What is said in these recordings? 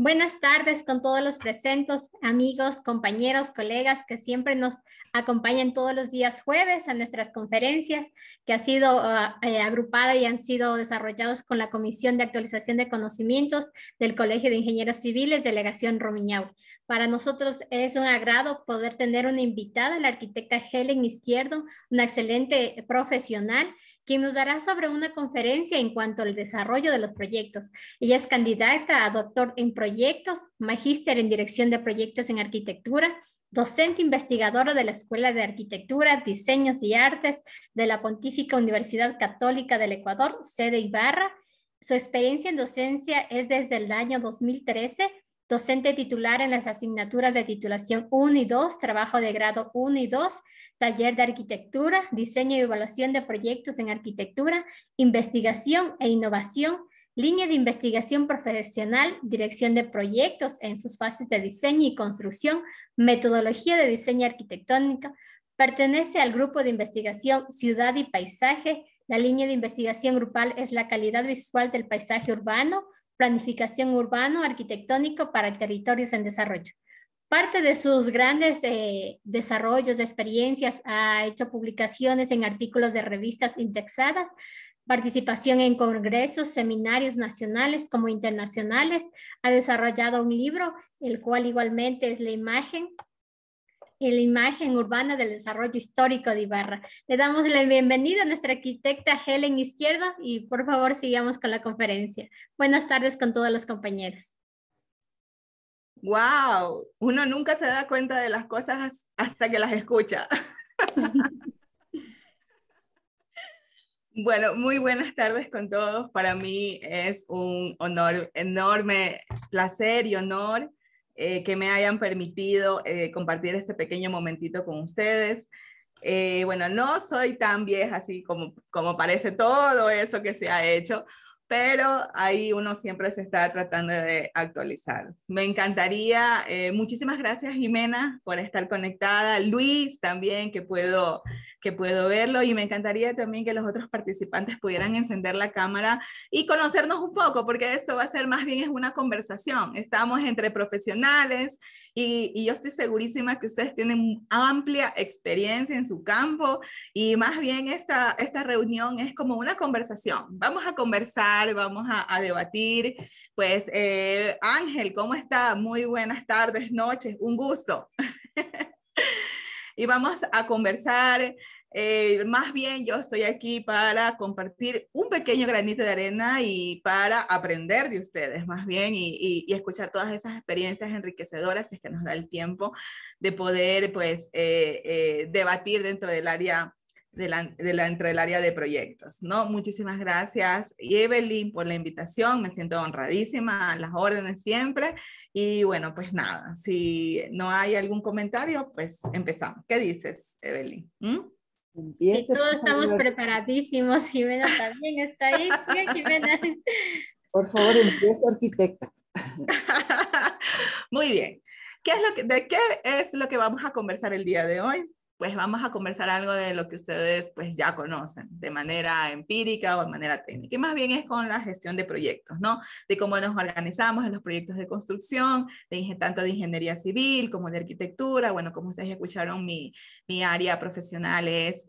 Buenas tardes con todos los presentes, amigos, compañeros, colegas que siempre nos acompañan todos los días jueves a nuestras conferencias que ha sido agrupada y han sido desarrollados con la Comisión de Actualización de Conocimientos del Colegio de Ingenieros Civiles, Delegación Rumiñahui. Para nosotros es un agrado poder tener una invitada, la arquitecta Helen Izquierdo, una excelente profesional, quien nos dará sobre una conferencia en cuanto al desarrollo de los proyectos. Ella es candidata a doctor en proyectos, magíster en dirección de proyectos en arquitectura, docente investigadora de la Escuela de Arquitectura, Diseños y Artes de la Pontífica Universidad Católica del Ecuador, sede Ibarra. Su experiencia en docencia es desde el año 2013, docente titular en las asignaturas de titulación 1 y 2, trabajo de grado 1 y 2, taller de arquitectura, diseño y evaluación de proyectos en arquitectura, investigación e innovación, línea de investigación profesional, dirección de proyectos en sus fases de diseño y construcción, metodología de diseño arquitectónico. Pertenece al grupo de investigación Ciudad y Paisaje. La línea de investigación grupal es la calidad visual del paisaje urbano, planificación urbano arquitectónico para territorios en desarrollo. Parte de sus grandes desarrollos, experiencias, ha hecho publicaciones en artículos de revistas indexadas, participación en congresos, seminarios nacionales como internacionales, ha desarrollado un libro, el cual igualmente es la imagen urbana del desarrollo histórico de Ibarra. Le damos la bienvenida a nuestra arquitecta Helen Izquierdo y por favor sigamos con la conferencia. Buenas tardes con todos los compañeros. ¡Wow! Uno nunca se da cuenta de las cosas hasta que las escucha. Bueno, muy buenas tardes con todos. Para mí es un honor, enorme placer y honor que me hayan permitido compartir este pequeño momentito con ustedes. Bueno, no soy tan vieja así como parece todo eso que se ha hecho, pero ahí uno siempre se está tratando de actualizar. Me encantaría, muchísimas gracias Jimena por estar conectada, Luis también que puedo verlo, y me encantaría también que los otros participantes pudieran encender la cámara y conocernos un poco, porque esto va a ser más bien es una conversación. Estamos entre profesionales y yo estoy segurísima que ustedes tienen amplia experiencia en su campo y más bien esta reunión es como una conversación. Vamos a conversar, vamos a debatir. Pues Ángel, ¿cómo está? Muy buenas tardes, noches, un gusto. Y vamos a conversar. Más bien yo estoy aquí para compartir un pequeño granito de arena y para aprender de ustedes más bien y escuchar todas esas experiencias enriquecedoras, si es que nos da el tiempo de poder pues debatir dentro del área entre el área de proyectos, ¿no? Muchísimas gracias, Evelyn, por la invitación. Me siento honradísima, a las órdenes siempre. Y bueno, pues nada, si no hay algún comentario, pues empezamos. ¿Qué dices, Evelyn? Sí, todos estamos preparadísimos. Jimena también está ahí. Sí, Jimena. Por favor, empieza, arquitecta. Muy bien. ¿De qué es lo que vamos a conversar el día de hoy? Pues vamos a conversar algo de lo que ustedes pues ya conocen de manera empírica o de manera técnica. Y más bien es con la gestión de proyectos, ¿no? De cómo nos organizamos en los proyectos de construcción, tanto de ingeniería civil como de arquitectura. Bueno, como ustedes escucharon, mi área profesional es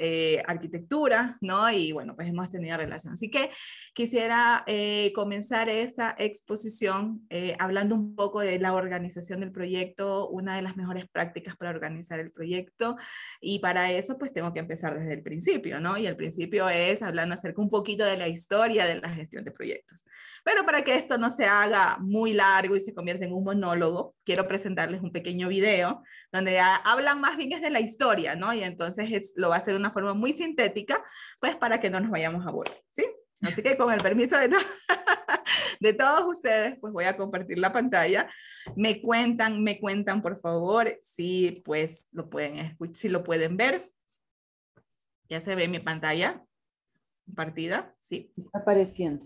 arquitectura, ¿no? Y bueno, pues hemos tenido relación. Así que quisiera comenzar esta exposición hablando un poco de la organización del proyecto, una de las mejores prácticas para organizar el proyecto. Y para eso, pues tengo que empezar desde el principio, ¿no? Y el principio es hablando acerca un poquito de la historia de la gestión de proyectos. Pero para que esto no se haga muy largo y se convierta en un monólogo, quiero presentarles un pequeño video donde hablan más bien es de la historia, ¿no? Y entonces lo va a hacer de una forma muy sintética, pues para que no nos vayamos a aburrir, ¿sí? Así que con el permiso de todos ustedes, pues voy a compartir la pantalla. Me cuentan por favor si pues lo pueden escuchar, si lo pueden ver. Ya se ve mi pantalla compartida, sí. Está apareciendo.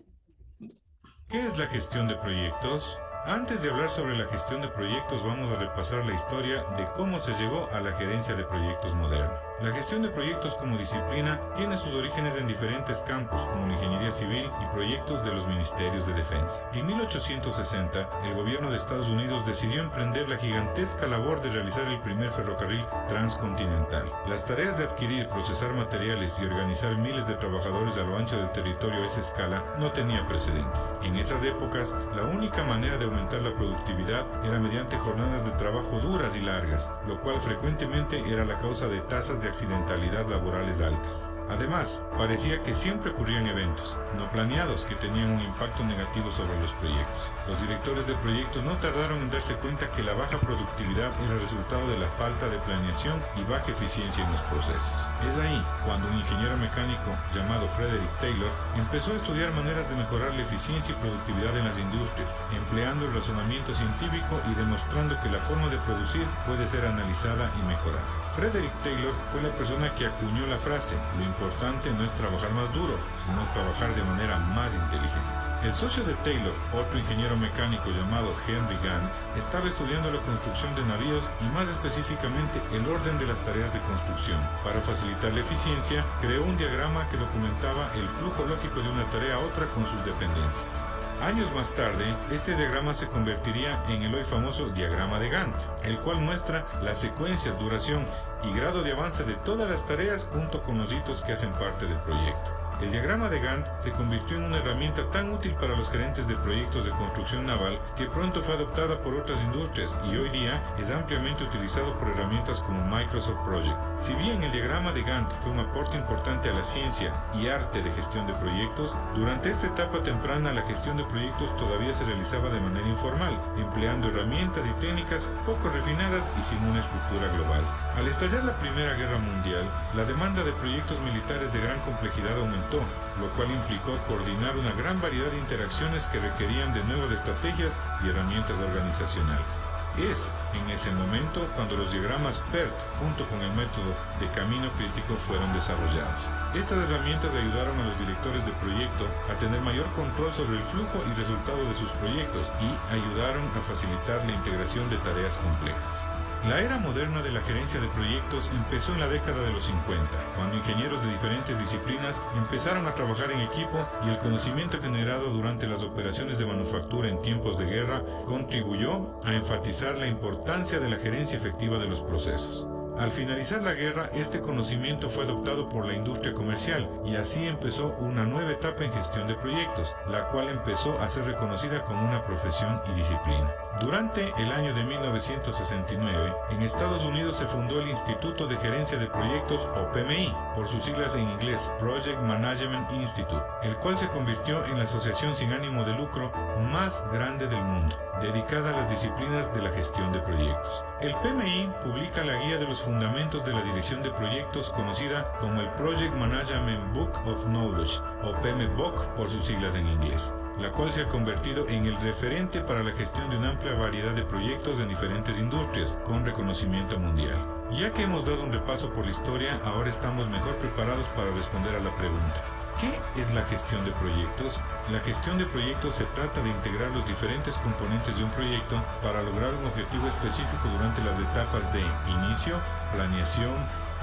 ¿Qué es la gestión de proyectos? Antes de hablar sobre la gestión de proyectos, vamos a repasar la historia de cómo se llegó a la gerencia de proyectos moderna. La gestión de proyectos como disciplina tiene sus orígenes en diferentes campos, como la ingeniería civil y proyectos de los ministerios de defensa. En 1860, el gobierno de Estados Unidos decidió emprender la gigantesca labor de realizar el primer ferrocarril transcontinental. Las tareas de adquirir, procesar materiales y organizar miles de trabajadores a lo ancho del territorio a esa escala no tenía precedentes. En esas épocas, la única manera de aumentar la productividad era mediante jornadas de trabajo duras y largas, lo cual frecuentemente era la causa de tasas de accidentalidad laborales altas. Además, parecía que siempre ocurrían eventos no planeados que tenían un impacto negativo sobre los proyectos. Los directores de proyectos no tardaron en darse cuenta que la baja productividad era resultado de la falta de planeación y baja eficiencia en los procesos. Es ahí cuando un ingeniero mecánico llamado Frederick Taylor empezó a estudiar maneras de mejorar la eficiencia y productividad en las industrias, empleando el razonamiento científico y demostrando que la forma de producir puede ser analizada y mejorada. Frederick Taylor fue la persona que acuñó la frase: lo importante no es trabajar más duro, sino trabajar de manera más inteligente. El socio de Taylor, otro ingeniero mecánico llamado Henry Gantt, estaba estudiando la construcción de navíos y más específicamente el orden de las tareas de construcción. Para facilitar la eficiencia, creó un diagrama que documentaba el flujo lógico de una tarea a otra con sus dependencias. Años más tarde, este diagrama se convertiría en el hoy famoso diagrama de Gantt, el cual muestra las secuencias, duración y grado de avance de todas las tareas junto con los hitos que hacen parte del proyecto. El diagrama de Gantt se convirtió en una herramienta tan útil para los gerentes de proyectos de construcción naval que pronto fue adoptada por otras industrias y hoy día es ampliamente utilizado por herramientas como Microsoft Project. Si bien el diagrama de Gantt fue un aporte importante a la ciencia y arte de gestión de proyectos, durante esta etapa temprana la gestión de proyectos todavía se realizaba de manera informal, empleando herramientas y técnicas poco refinadas y sin una estructura global. Al estallar la Primera Guerra Mundial, la demanda de proyectos militares de gran complejidad aumentó, lo cual implicó coordinar una gran variedad de interacciones que requerían de nuevas estrategias y herramientas organizacionales. Es en ese momento cuando los diagramas PERT junto con el método de camino crítico fueron desarrollados. Estas herramientas ayudaron a los directores de proyecto a tener mayor control sobre el flujo y resultado de sus proyectos y ayudaron a facilitar la integración de tareas complejas. La era moderna de la gerencia de proyectos empezó en la década de los 50, cuando ingenieros de diferentes disciplinas empezaron a trabajar en equipo y el conocimiento generado durante las operaciones de manufactura en tiempos de guerra contribuyó a enfatizar la importancia de la gerencia efectiva de los procesos. Al finalizar la guerra, este conocimiento fue adoptado por la industria comercial y así empezó una nueva etapa en gestión de proyectos, la cual empezó a ser reconocida como una profesión y disciplina. Durante el año de 1969, en Estados Unidos se fundó el Instituto de Gerencia de Proyectos o PMI, por sus siglas en inglés Project Management Institute, el cual se convirtió en la asociación sin ánimo de lucro más grande del mundo, dedicada a las disciplinas de la gestión de proyectos. El PMI publica la guía de los fundamentos de la dirección de proyectos conocida como el Project Management Book of Knowledge o PMBOK por sus siglas en inglés, la cual se ha convertido en el referente para la gestión de una amplia variedad de proyectos en diferentes industrias con reconocimiento mundial. Ya que hemos dado un repaso por la historia, ahora estamos mejor preparados para responder a la pregunta: ¿qué es la gestión de proyectos? La gestión de proyectos se trata de integrar los diferentes componentes de un proyecto para lograr un objetivo específico durante las etapas de inicio, planeación,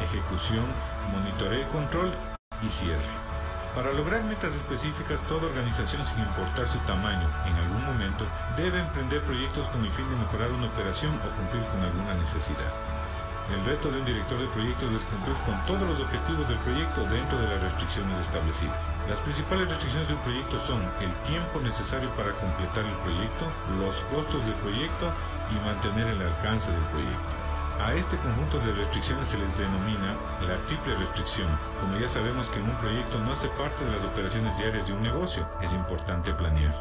ejecución, monitoreo y control y cierre. Para lograr metas específicas, toda organización, sin importar su tamaño, en algún momento debe emprender proyectos con el fin de mejorar una operación o cumplir con alguna necesidad. El reto de un director de proyectos es cumplir con todos los objetivos del proyecto dentro de las restricciones establecidas. Las principales restricciones de un proyecto son el tiempo necesario para completar el proyecto, los costos del proyecto y mantener el alcance del proyecto. A este conjunto de restricciones se les denomina la triple restricción. Como ya sabemos que en un proyecto no hace parte de las operaciones diarias de un negocio, es importante planear.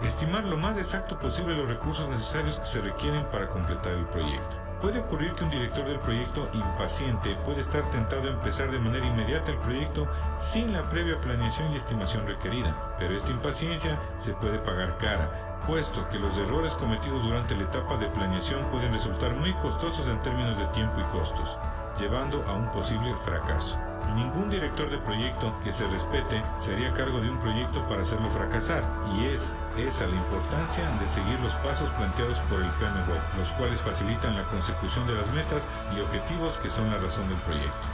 Estimar lo más exacto posible los recursos necesarios que se requieren para completar el proyecto. Puede ocurrir que un director del proyecto impaciente puede estar tentado a empezar de manera inmediata el proyecto sin la previa planeación y estimación requerida, pero esta impaciencia se puede pagar cara, puesto que los errores cometidos durante la etapa de planeación pueden resultar muy costosos en términos de tiempo y costos. llevando a un posible fracaso. Ningún director de proyecto que se respete se haría cargo de un proyecto para hacerlo fracasar, y es esa la importancia de seguir los pasos planteados por el PMBOK, los cuales facilitan la consecución de las metas y objetivos que son la razón del proyecto.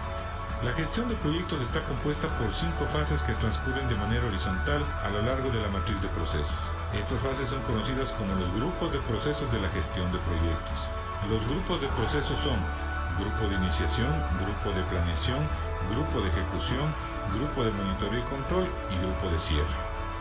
La gestión de proyectos está compuesta por 5 fases que transcurren de manera horizontal a lo largo de la matriz de procesos. Estas fases son conocidas como los grupos de procesos de la gestión de proyectos. Los grupos de procesos son grupo de iniciación, grupo de planeación, grupo de ejecución, grupo de monitoreo y control y grupo de cierre.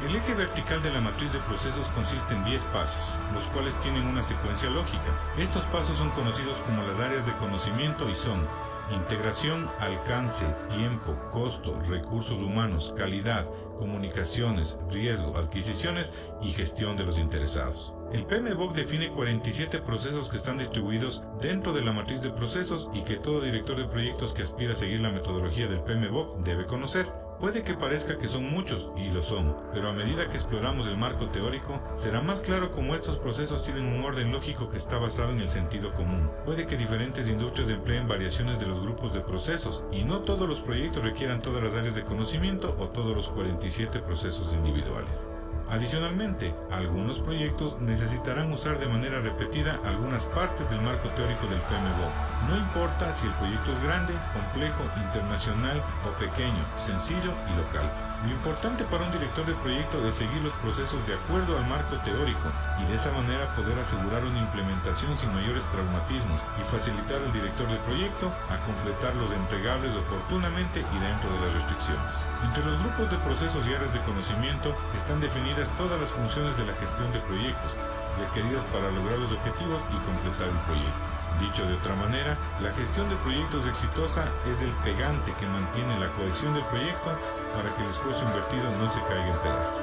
El eje vertical de la matriz de procesos consiste en 10 pasos, los cuales tienen una secuencia lógica. Estos pasos son conocidos como las áreas de conocimiento y son integración, alcance, tiempo, costo, recursos humanos, calidad, comunicaciones, riesgo, adquisiciones y gestión de los interesados. El PMBOK define 47 procesos que están distribuidos dentro de la matriz de procesos y que todo director de proyectos que aspira a seguir la metodología del PMBOK debe conocer. Puede que parezca que son muchos, y lo son, pero a medida que exploramos el marco teórico, será más claro cómo estos procesos tienen un orden lógico que está basado en el sentido común. Puede que diferentes industrias empleen variaciones de los grupos de procesos, y no todos los proyectos requieran todas las áreas de conocimiento o todos los 47 procesos individuales. Adicionalmente, algunos proyectos necesitarán usar de manera repetida algunas partes del marco teórico del PMBOK. No importa si el proyecto es grande, complejo, internacional o pequeño, sencillo y local. Lo importante para un director de proyecto es seguir los procesos de acuerdo al marco teórico y de esa manera poder asegurar una implementación sin mayores traumatismos y facilitar al director de proyecto a completar los entregables oportunamente y dentro de las restricciones. Entre los grupos de procesos y áreas de conocimiento están definidas todas las funciones de la gestión de proyectos requeridas para lograr los objetivos y completar el proyecto. Dicho de otra manera, la gestión de proyectos exitosa es el pegante que mantiene la cohesión del proyecto para que el esfuerzo invertido no se caiga en pedazos.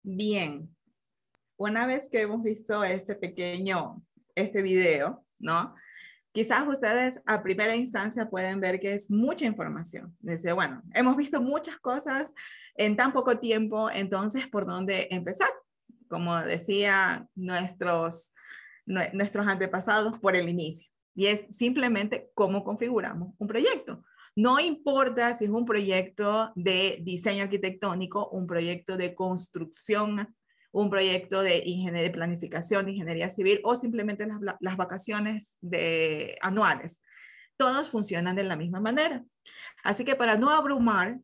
Bien, una vez que hemos visto este video, ¿no? Quizás ustedes a primera instancia pueden ver que es mucha información. Dice, bueno, hemos visto muchas cosas en tan poco tiempo, entonces, ¿por dónde empezar? Como decía nuestros antepasados, por el inicio. Y es simplemente cómo configuramos un proyecto. No importa si es un proyecto de diseño arquitectónico, un proyecto de construcción, un proyecto de ingeniería de planificación, de ingeniería civil o simplemente las vacaciones anuales. Todos funcionan de la misma manera. Así que para no abrumar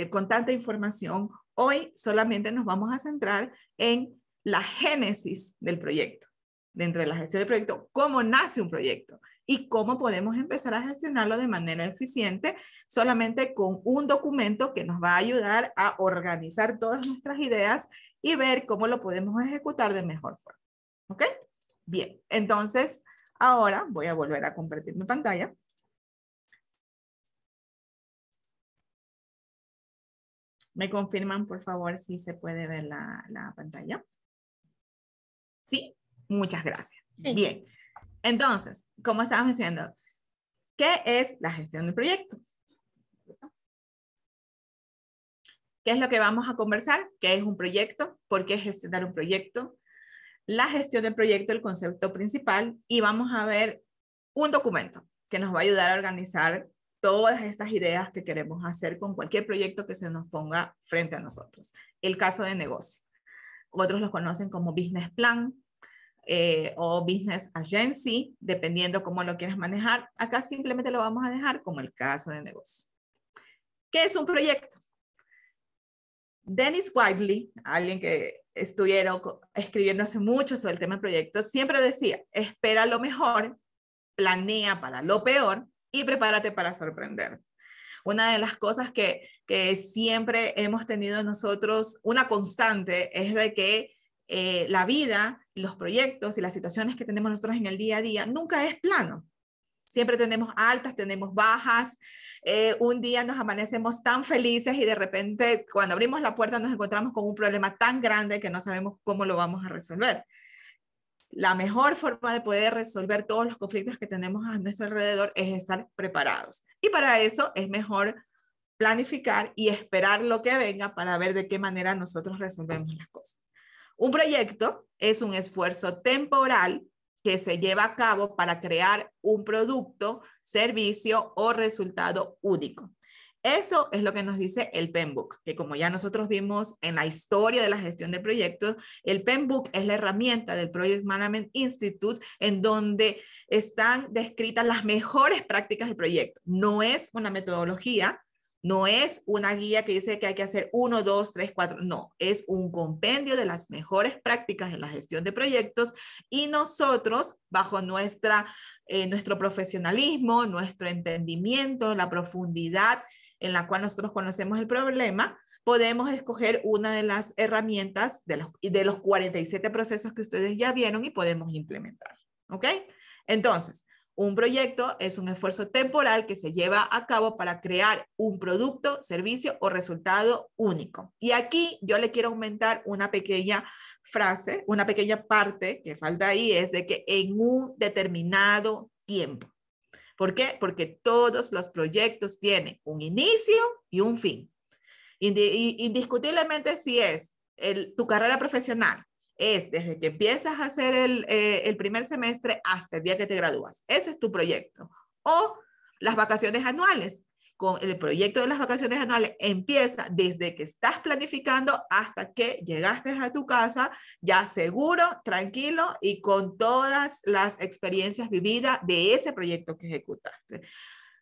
con tanta información, hoy solamente nos vamos a centrar en la génesis del proyecto. Dentro de la gestión del proyecto, cómo nace un proyecto y cómo podemos empezar a gestionarlo de manera eficiente solamente con un documento que nos va a ayudar a organizar todas nuestras ideas y ver cómo lo podemos ejecutar de mejor forma. ¿Ok? Bien, entonces ahora voy a volver a compartir mi pantalla. ¿Me confirman, por favor, si se puede ver la pantalla? Sí, muchas gracias. Sí. Bien, entonces, como estábamos diciendo, ¿qué es la gestión del proyecto? ¿Qué es lo que vamos a conversar? ¿Qué es un proyecto? ¿Por qué gestionar un proyecto? La gestión del proyecto, el concepto principal, y vamos a ver un documento que nos va a ayudar a organizar todas estas ideas que queremos hacer con cualquier proyecto que se nos ponga frente a nosotros. El caso de negocio. Otros los conocen como business plan o business agency, dependiendo cómo lo quieras manejar. Acá simplemente lo vamos a dejar como el caso de negocio. ¿Qué es un proyecto? Dennis Whiteley, alguien que estuvieron escribiendo hace mucho sobre el tema de proyectos, siempre decía, espera lo mejor, planea para lo peor y prepárate para sorprenderte. Una de las cosas que siempre hemos tenido nosotros, una constante, es de que la vida, los proyectos y las situaciones que tenemos nosotros en el día a día nunca es plano. Siempre tenemos altas, tenemos bajas. Un día nos amanecemos tan felices y de repente cuando abrimos la puerta nos encontramos con un problema tan grande que no sabemos cómo lo vamos a resolver. La mejor forma de poder resolver todos los conflictos que tenemos a nuestro alrededor es estar preparados. Y para eso es mejor planificar y esperar lo que venga para ver de qué manera nosotros resolvemos las cosas. Un proyecto es un esfuerzo temporal que se lleva a cabo para crear un producto, servicio o resultado único. Eso es lo que nos dice el PMBOK, que como ya nosotros vimos en la historia de la gestión de proyectos, el PMBOK es la herramienta del Project Management Institute en donde están descritas las mejores prácticas de proyecto. No es una metodología, no es una guía que dice que hay que hacer 1, 2, 3, 4, no, es un compendio de las mejores prácticas en la gestión de proyectos y nosotros, bajo nuestro profesionalismo, nuestro entendimiento, la profundidad en la cual nosotros conocemos el problema, podemos escoger una de las herramientas de los 47 procesos que ustedes ya vieron y podemos implementar, ¿ok? Entonces, un proyecto es un esfuerzo temporal que se lleva a cabo para crear un producto, servicio o resultado único. Y aquí yo le quiero aumentar una pequeña frase, una pequeña parte que falta ahí, es de que en un determinado tiempo. ¿Por qué? Porque todos los proyectos tienen un inicio y un fin. Indiscutiblemente si es tu carrera profesional, es desde que empiezas a hacer el primer semestre hasta el día que te gradúas. Ese es tu proyecto. O las vacaciones anuales. Con el proyecto de las vacaciones anuales empieza desde que estás planificando hasta que llegaste a tu casa ya seguro, tranquilo y con todas las experiencias vividas de ese proyecto que ejecutaste.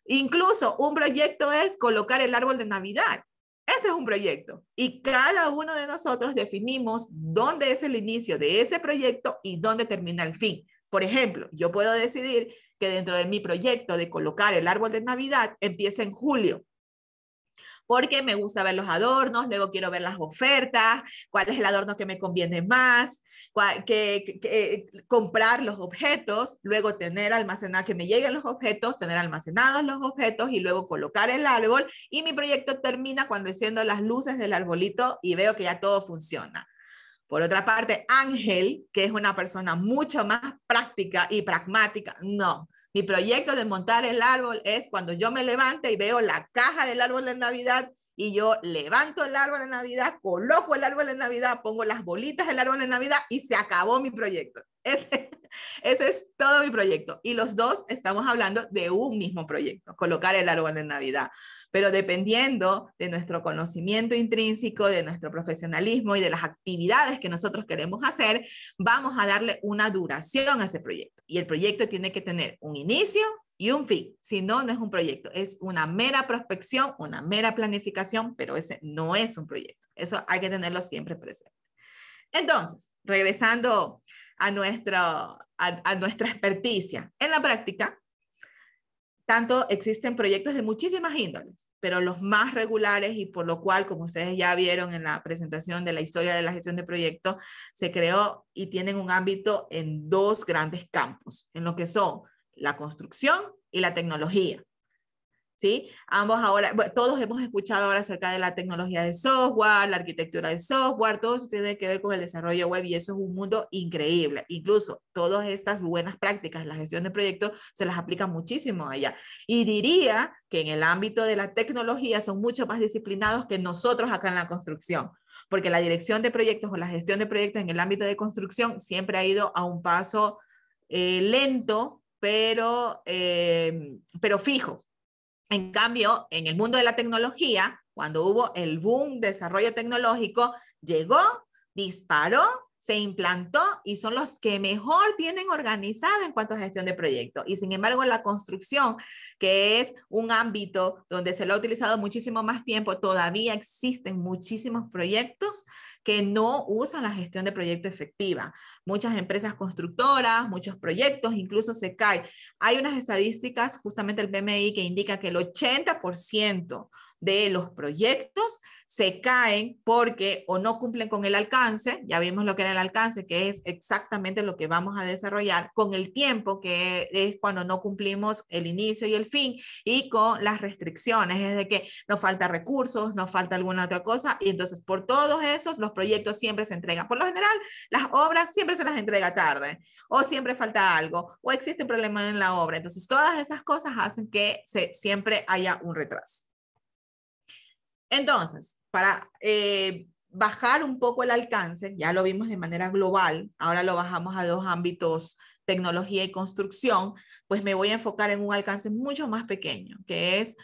Incluso un proyecto es colocar el árbol de Navidad. Ese es un proyecto y cada uno de nosotros definimos dónde es el inicio de ese proyecto y dónde termina el fin. Por ejemplo, yo puedo decidir que dentro de mi proyecto de colocar el árbol de Navidad empiece en julio, porque me gusta ver los adornos, luego quiero ver las ofertas, cuál es el adorno que me conviene más, comprar los objetos, luego tener almacenado, que me lleguen los objetos, tener almacenados los objetos y luego colocar el árbol y mi proyecto termina cuando enciendo las luces del arbolito y veo que ya todo funciona. Por otra parte, Ángel, que es una persona mucho más práctica y pragmática, no. Mi proyecto de montar el árbol es cuando yo me levante y veo la caja del árbol de Navidad y yo levanto el árbol de Navidad, coloco el árbol de Navidad, pongo las bolitas del árbol de Navidad y se acabó mi proyecto. Ese es todo mi proyecto. Y los dos estamos hablando de un mismo proyecto, colocar el árbol de Navidad. Pero dependiendo de nuestro conocimiento intrínseco, de nuestro profesionalismo y de las actividades que nosotros queremos hacer, vamos a darle una duración a ese proyecto. Y el proyecto tiene que tener un inicio y un fin. Si no, no es un proyecto. Es una mera prospección, una mera planificación, pero ese no es un proyecto. Eso hay que tenerlo siempre presente. Entonces, regresando a nuestra experticia. En la práctica, tanto existen proyectos de muchísimas índoles, pero los más regulares y por lo cual, como ustedes ya vieron en la presentación de la historia de la gestión de proyectos, se creó y tienen un ámbito en dos grandes campos, en lo que son la construcción y la tecnología. ¿Sí? Ambos ahora, bueno, todos hemos escuchado ahora acerca de la tecnología de software, la arquitectura de software, todo eso tiene que ver con el desarrollo web y eso es un mundo increíble. Incluso todas estas buenas prácticas, la gestión de proyectos, se las aplica muchísimo allá. Y diría que en el ámbito de la tecnología son mucho más disciplinados que nosotros acá en la construcción, porque la dirección de proyectos o la gestión de proyectos en el ámbito de construcción siempre ha ido a un paso lento, pero fijo. En cambio, en el mundo de la tecnología, cuando hubo el boom de desarrollo tecnológico, llegó, disparó, se implantó y son los que mejor tienen organizado en cuanto a gestión de proyectos. Y sin embargo, la construcción, que es un ámbito donde se lo ha utilizado muchísimo más tiempo, todavía existen muchísimos proyectos que no usan la gestión de proyecto efectiva. Muchas empresas constructoras, muchos proyectos, incluso se caen. Hay unas estadísticas, justamente el PMI, que indica que el 80% de los proyectos se caen porque o no cumplen con el alcance, ya vimos lo que era el alcance, que es exactamente lo que vamos a desarrollar, con el tiempo, que es cuando no cumplimos el inicio y el fin, y con las restricciones, es de que nos falta recursos, nos falta alguna otra cosa, y entonces por todos esos los proyectos siempre se entregan. Por lo general, las obras siempre se las entrega tarde, o siempre falta algo, o existe un problema en la obra. Entonces todas esas cosas hacen que siempre haya un retraso. Entonces, bajar un poco el alcance, ya lo vimos de manera global, ahora lo bajamos a 2 ámbitos, tecnología y construcción, pues me voy a enfocar en un alcance mucho más pequeño, que es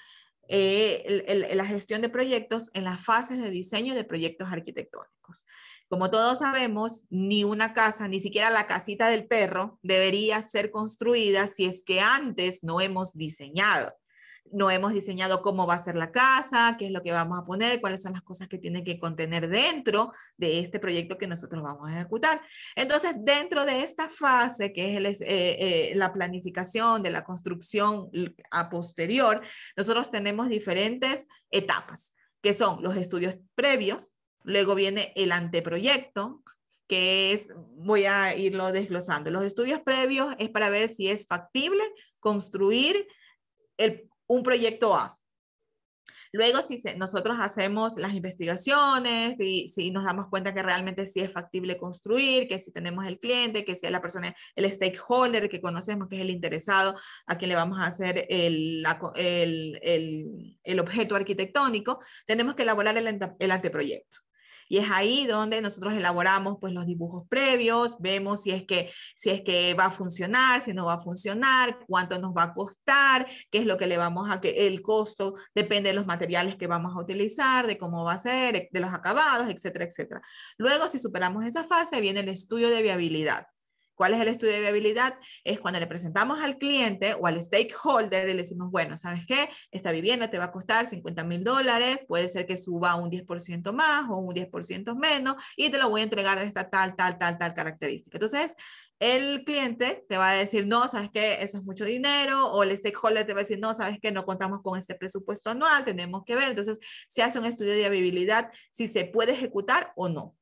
la gestión de proyectos en las fases de diseño de proyectos arquitectónicos. Como todos sabemos, ni una casa, ni siquiera la casita del perro, debería ser construida si es que antes no hemos diseñado. No hemos diseñado cómo va a ser la casa, qué es lo que vamos a poner, cuáles son las cosas que tiene que contener dentro de este proyecto que nosotros vamos a ejecutar. Entonces, dentro de esta fase, que es la planificación de la construcción a posterior, nosotros tenemos diferentes etapas, que son los estudios previos, luego viene el anteproyecto, que es, voy a irlo desglosando. Los estudios previos es para ver si es factible construir un proyecto A. Luego, si nosotros hacemos las investigaciones, si nos damos cuenta que realmente sí es factible construir, que si tenemos el cliente, que si es la persona, el stakeholder que conocemos, que es el interesado, a quien le vamos a hacer el objeto arquitectónico, tenemos que elaborar el anteproyecto. Y es ahí donde nosotros elaboramos pues los dibujos previos, vemos si es que va a funcionar, si no va a funcionar, cuánto nos va a costar, qué es lo que le vamos a, el costo depende de los materiales que vamos a utilizar, de cómo va a ser, de los acabados, etcétera, etcétera. Luego, si superamos esa fase, viene el estudio de viabilidad. ¿Cuál es el estudio de viabilidad? Es cuando le presentamos al cliente o al stakeholder y le decimos, bueno, ¿sabes qué? Esta vivienda te va a costar $50,000, puede ser que suba un 10% más o un 10% menos y te lo voy a entregar de esta tal característica. Entonces, el cliente te va a decir, no, ¿sabes qué? Eso es mucho dinero, o el stakeholder te va a decir, no, ¿sabes qué? No contamos con este presupuesto anual, tenemos que ver. Entonces, se hace un estudio de viabilidad si se puede ejecutar o no.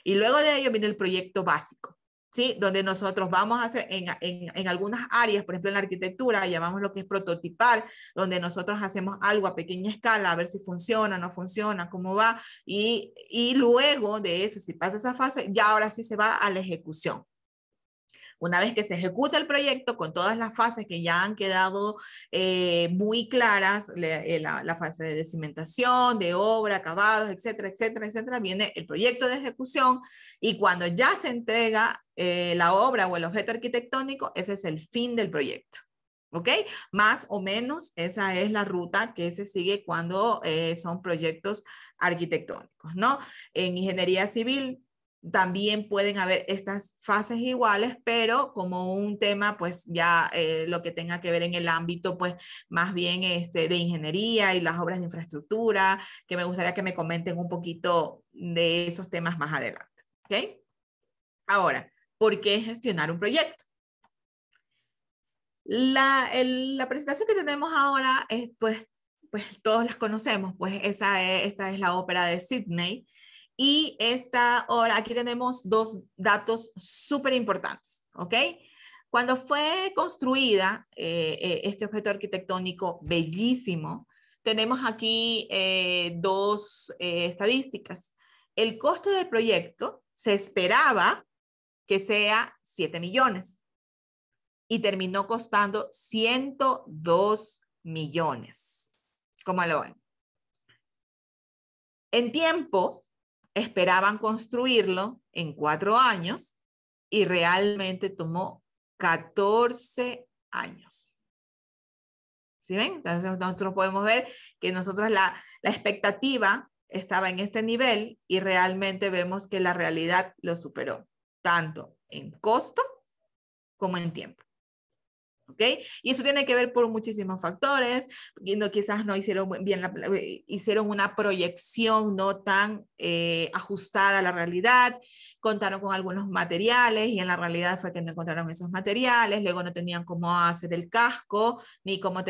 Y luego de ello viene el proyecto básico. ¿Sí? Donde nosotros vamos a hacer en algunas áreas, por ejemplo en la arquitectura, llamamos lo que es prototipar, donde nosotros hacemos algo a pequeña escala, a ver si funciona, no funciona, cómo va, y luego de eso, si pasa esa fase, ya ahora sí se va a la ejecución. Una vez que se ejecuta el proyecto con todas las fases que ya han quedado muy claras, la fase de cimentación, de obra, acabados, etcétera, etcétera, etcétera, viene el proyecto de ejecución y cuando ya se entrega la obra o el objeto arquitectónico, ese es el fin del proyecto. ¿Ok? Más o menos esa es la ruta que se sigue cuando son proyectos arquitectónicos, ¿no? En ingeniería civil también pueden haber estas fases iguales, pero como un tema, pues ya lo que tenga que ver en el ámbito, pues más bien de ingeniería y las obras de infraestructura, que me gustaría que me comenten un poquito de esos temas más adelante. ¿Ok? Ahora, ¿por qué gestionar un proyecto? La presentación que tenemos ahora es, pues todos las conocemos, pues esta es la ópera de Sydney. Y esta obra, aquí tenemos dos datos súper importantes, ¿ok? Cuando fue construida este objeto arquitectónico bellísimo, tenemos aquí dos estadísticas. El costo del proyecto se esperaba que sea 7 millones y terminó costando 102 millones. ¿Cómo lo ven? En tiempo, esperaban construirlo en 4 años y realmente tomó 14 años. ¿Sí ven? Entonces nosotros podemos ver que nosotros la expectativa estaba en este nivel y realmente vemos que la realidad lo superó, tanto en costo como en tiempo. ¿Ok? Y eso tiene que ver por muchísimos factores, quizás no hicieron bien, hicieron una proyección no tan ajustada a la realidad, contaron con algunos materiales y en la realidad fue que no encontraron esos materiales, luego no tenían cómo hacer el casco, ni cómo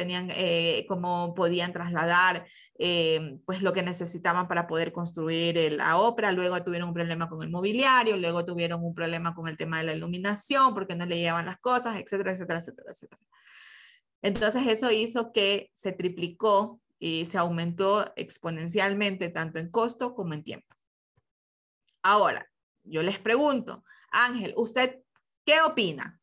podían trasladar pues lo que necesitaban para poder construir la ópera, luego tuvieron un problema con el mobiliario, luego tuvieron un problema con el tema de la iluminación, porque no le llevaban las cosas, etcétera, etcétera, etcétera, etcétera. Entonces eso hizo que se triplicó y se aumentó exponencialmente tanto en costo como en tiempo. Ahora, yo les pregunto, Ángel, ¿usted qué opina?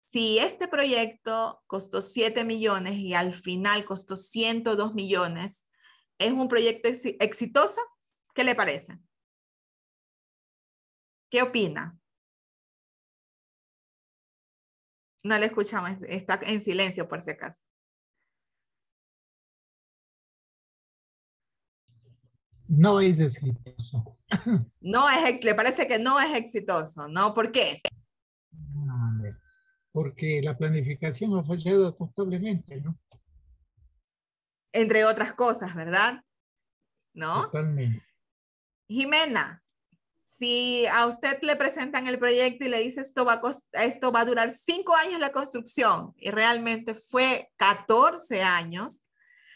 Si este proyecto costó 7 millones y al final costó 102 millones, ¿es un proyecto exitoso? ¿Qué le parece? ¿Qué opina? No le escuchamos, está en silencio por si acaso. No es exitoso. No es, le parece que no es exitoso, ¿no? ¿Por qué? Porque la planificación ha fallado totalmente, ¿no? Entre otras cosas, ¿verdad? ¿No? Totalmente. Jimena, si a usted le presentan el proyecto y le dice esto va a durar 5 años la construcción y realmente fue 14 años,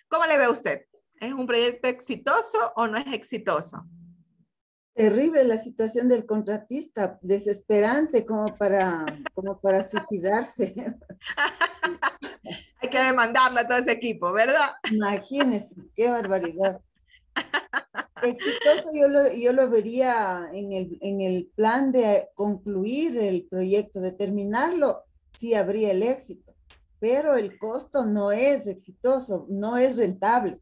¿cómo le ve usted? ¿Es un proyecto exitoso o no es exitoso? Terrible la situación del contratista, desesperante como para suicidarse. Hay que demandarle a todo ese equipo, ¿verdad? Imagínense, qué barbaridad. Exitoso yo lo vería en el plan de concluir el proyecto, de terminarlo, sí habría el éxito, pero el costo no es exitoso, no es rentable.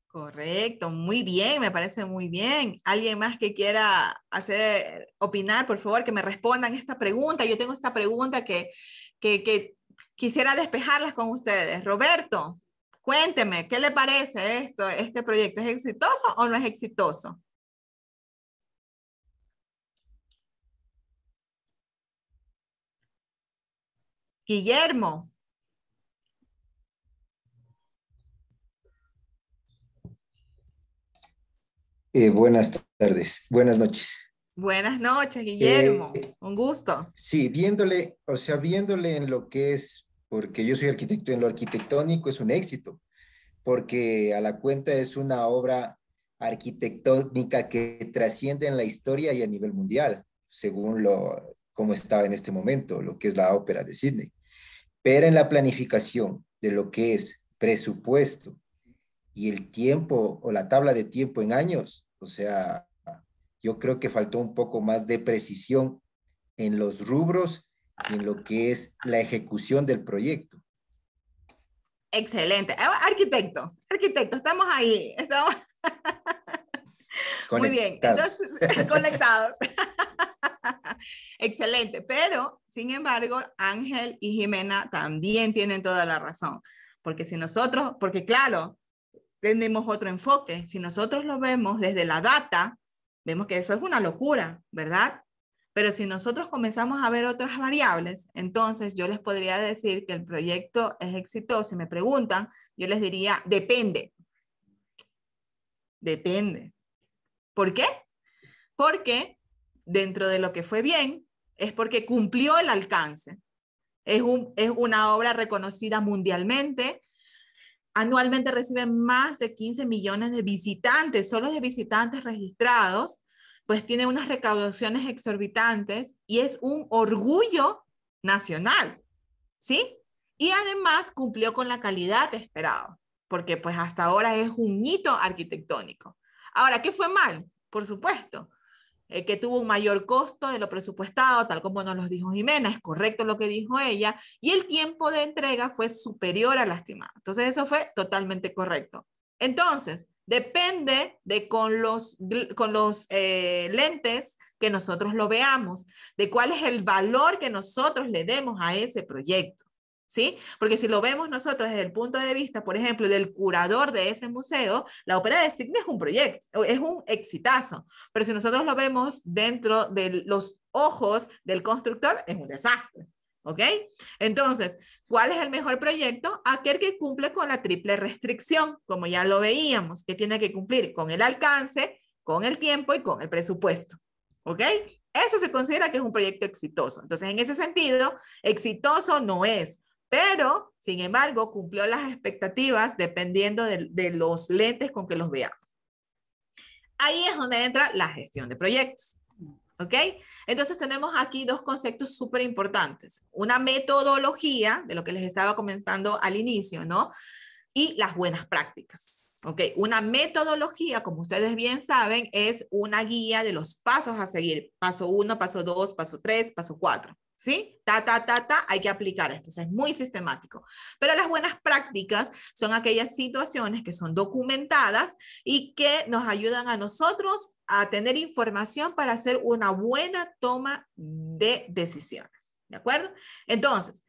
Correcto, muy bien, me parece muy bien. ¿Alguien más que quiera opinar, por favor, que me respondan esta pregunta? Yo tengo esta pregunta que quisiera despejarlas con ustedes. Roberto, cuénteme, ¿qué le parece este proyecto? ¿Es exitoso o no es exitoso? Guillermo. Buenas tardes, buenas noches. Buenas noches, Guillermo. Un gusto. Sí, viéndole en lo que es, porque yo soy arquitecto, en lo arquitectónico es un éxito, porque a la cuenta es una obra arquitectónica que trasciende en la historia y a nivel mundial, según cómo estaba en este momento, lo que es la ópera de Sydney. Pero en la planificación de lo que es presupuesto y el tiempo o la tabla de tiempo en años, o sea, yo creo que faltó un poco más de precisión en los rubros y en lo que es la ejecución del proyecto. Excelente. Arquitecto, estamos ahí. Estamos... Muy bien, entonces, conectados. Excelente, pero sin embargo, Ángel y Jimena también tienen toda la razón, porque porque claro, tenemos otro enfoque. Si nosotros lo vemos desde la data, vemos que eso es una locura, ¿verdad? Pero si nosotros comenzamos a ver otras variables, entonces yo les podría decir que el proyecto es exitoso. Si me preguntan, yo les diría, depende. Depende. ¿Por qué? Porque dentro de lo que fue bien, es porque cumplió el alcance. Es una obra reconocida mundialmente. Anualmente reciben más de 15 millones de visitantes, solo de visitantes registrados, pues tiene unas recaudaciones exorbitantes y es un orgullo nacional, ¿sí? Y además cumplió con la calidad esperada, porque pues hasta ahora es un hito arquitectónico. Ahora, ¿qué fue mal? Por supuesto, que tuvo un mayor costo de lo presupuestado, tal como nos lo dijo Jimena, es correcto lo que dijo ella, y el tiempo de entrega fue superior a la estimada. Entonces eso fue totalmente correcto. Entonces, depende de con los lentes que nosotros lo veamos, de cuál es el valor que nosotros le demos a ese proyecto. ¿Sí? Porque si lo vemos nosotros desde el punto de vista, por ejemplo, del curador de ese museo, la ópera de Sydney es un proyecto, es un exitazo. Pero si nosotros lo vemos dentro de los ojos del constructor, es un desastre. ¿Ok? Entonces, ¿cuál es el mejor proyecto? Aquel que cumple con la triple restricción, como ya lo veíamos, que tiene que cumplir con el alcance, con el tiempo y con el presupuesto. ¿Ok? Eso se considera que es un proyecto exitoso. Entonces, en ese sentido, exitoso no es. Pero, sin embargo, cumplió las expectativas dependiendo de los lentes con que los veamos. Ahí es donde entra la gestión de proyectos. ¿Ok? Entonces tenemos aquí dos conceptos súper importantes. Una metodología, de lo que les estaba comentando al inicio, ¿no? Y las buenas prácticas. ¿Ok? Una metodología, como ustedes bien saben, es una guía de los pasos a seguir. Paso 1, paso 2, paso 3, paso 4. ¿Sí? Hay que aplicar esto. O sea, es muy sistemático. Pero las buenas prácticas son aquellas situaciones que son documentadas y que nos ayudan a nosotros a tener información para hacer una buena toma de decisiones. ¿De acuerdo? Entonces,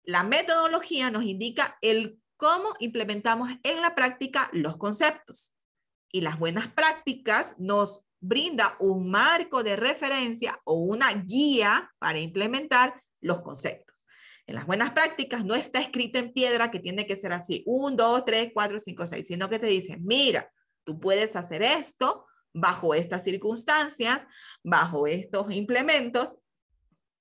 la metodología nos indica el cómo implementamos en la práctica los conceptos. Y las buenas prácticas nos brinda un marco de referencia o una guía para implementar los conceptos. En las buenas prácticas no está escrito en piedra que tiene que ser así, 1, 2, 3, 4, 5, 6, sino que te dicen, mira, tú puedes hacer esto bajo estas circunstancias, bajo estos implementos,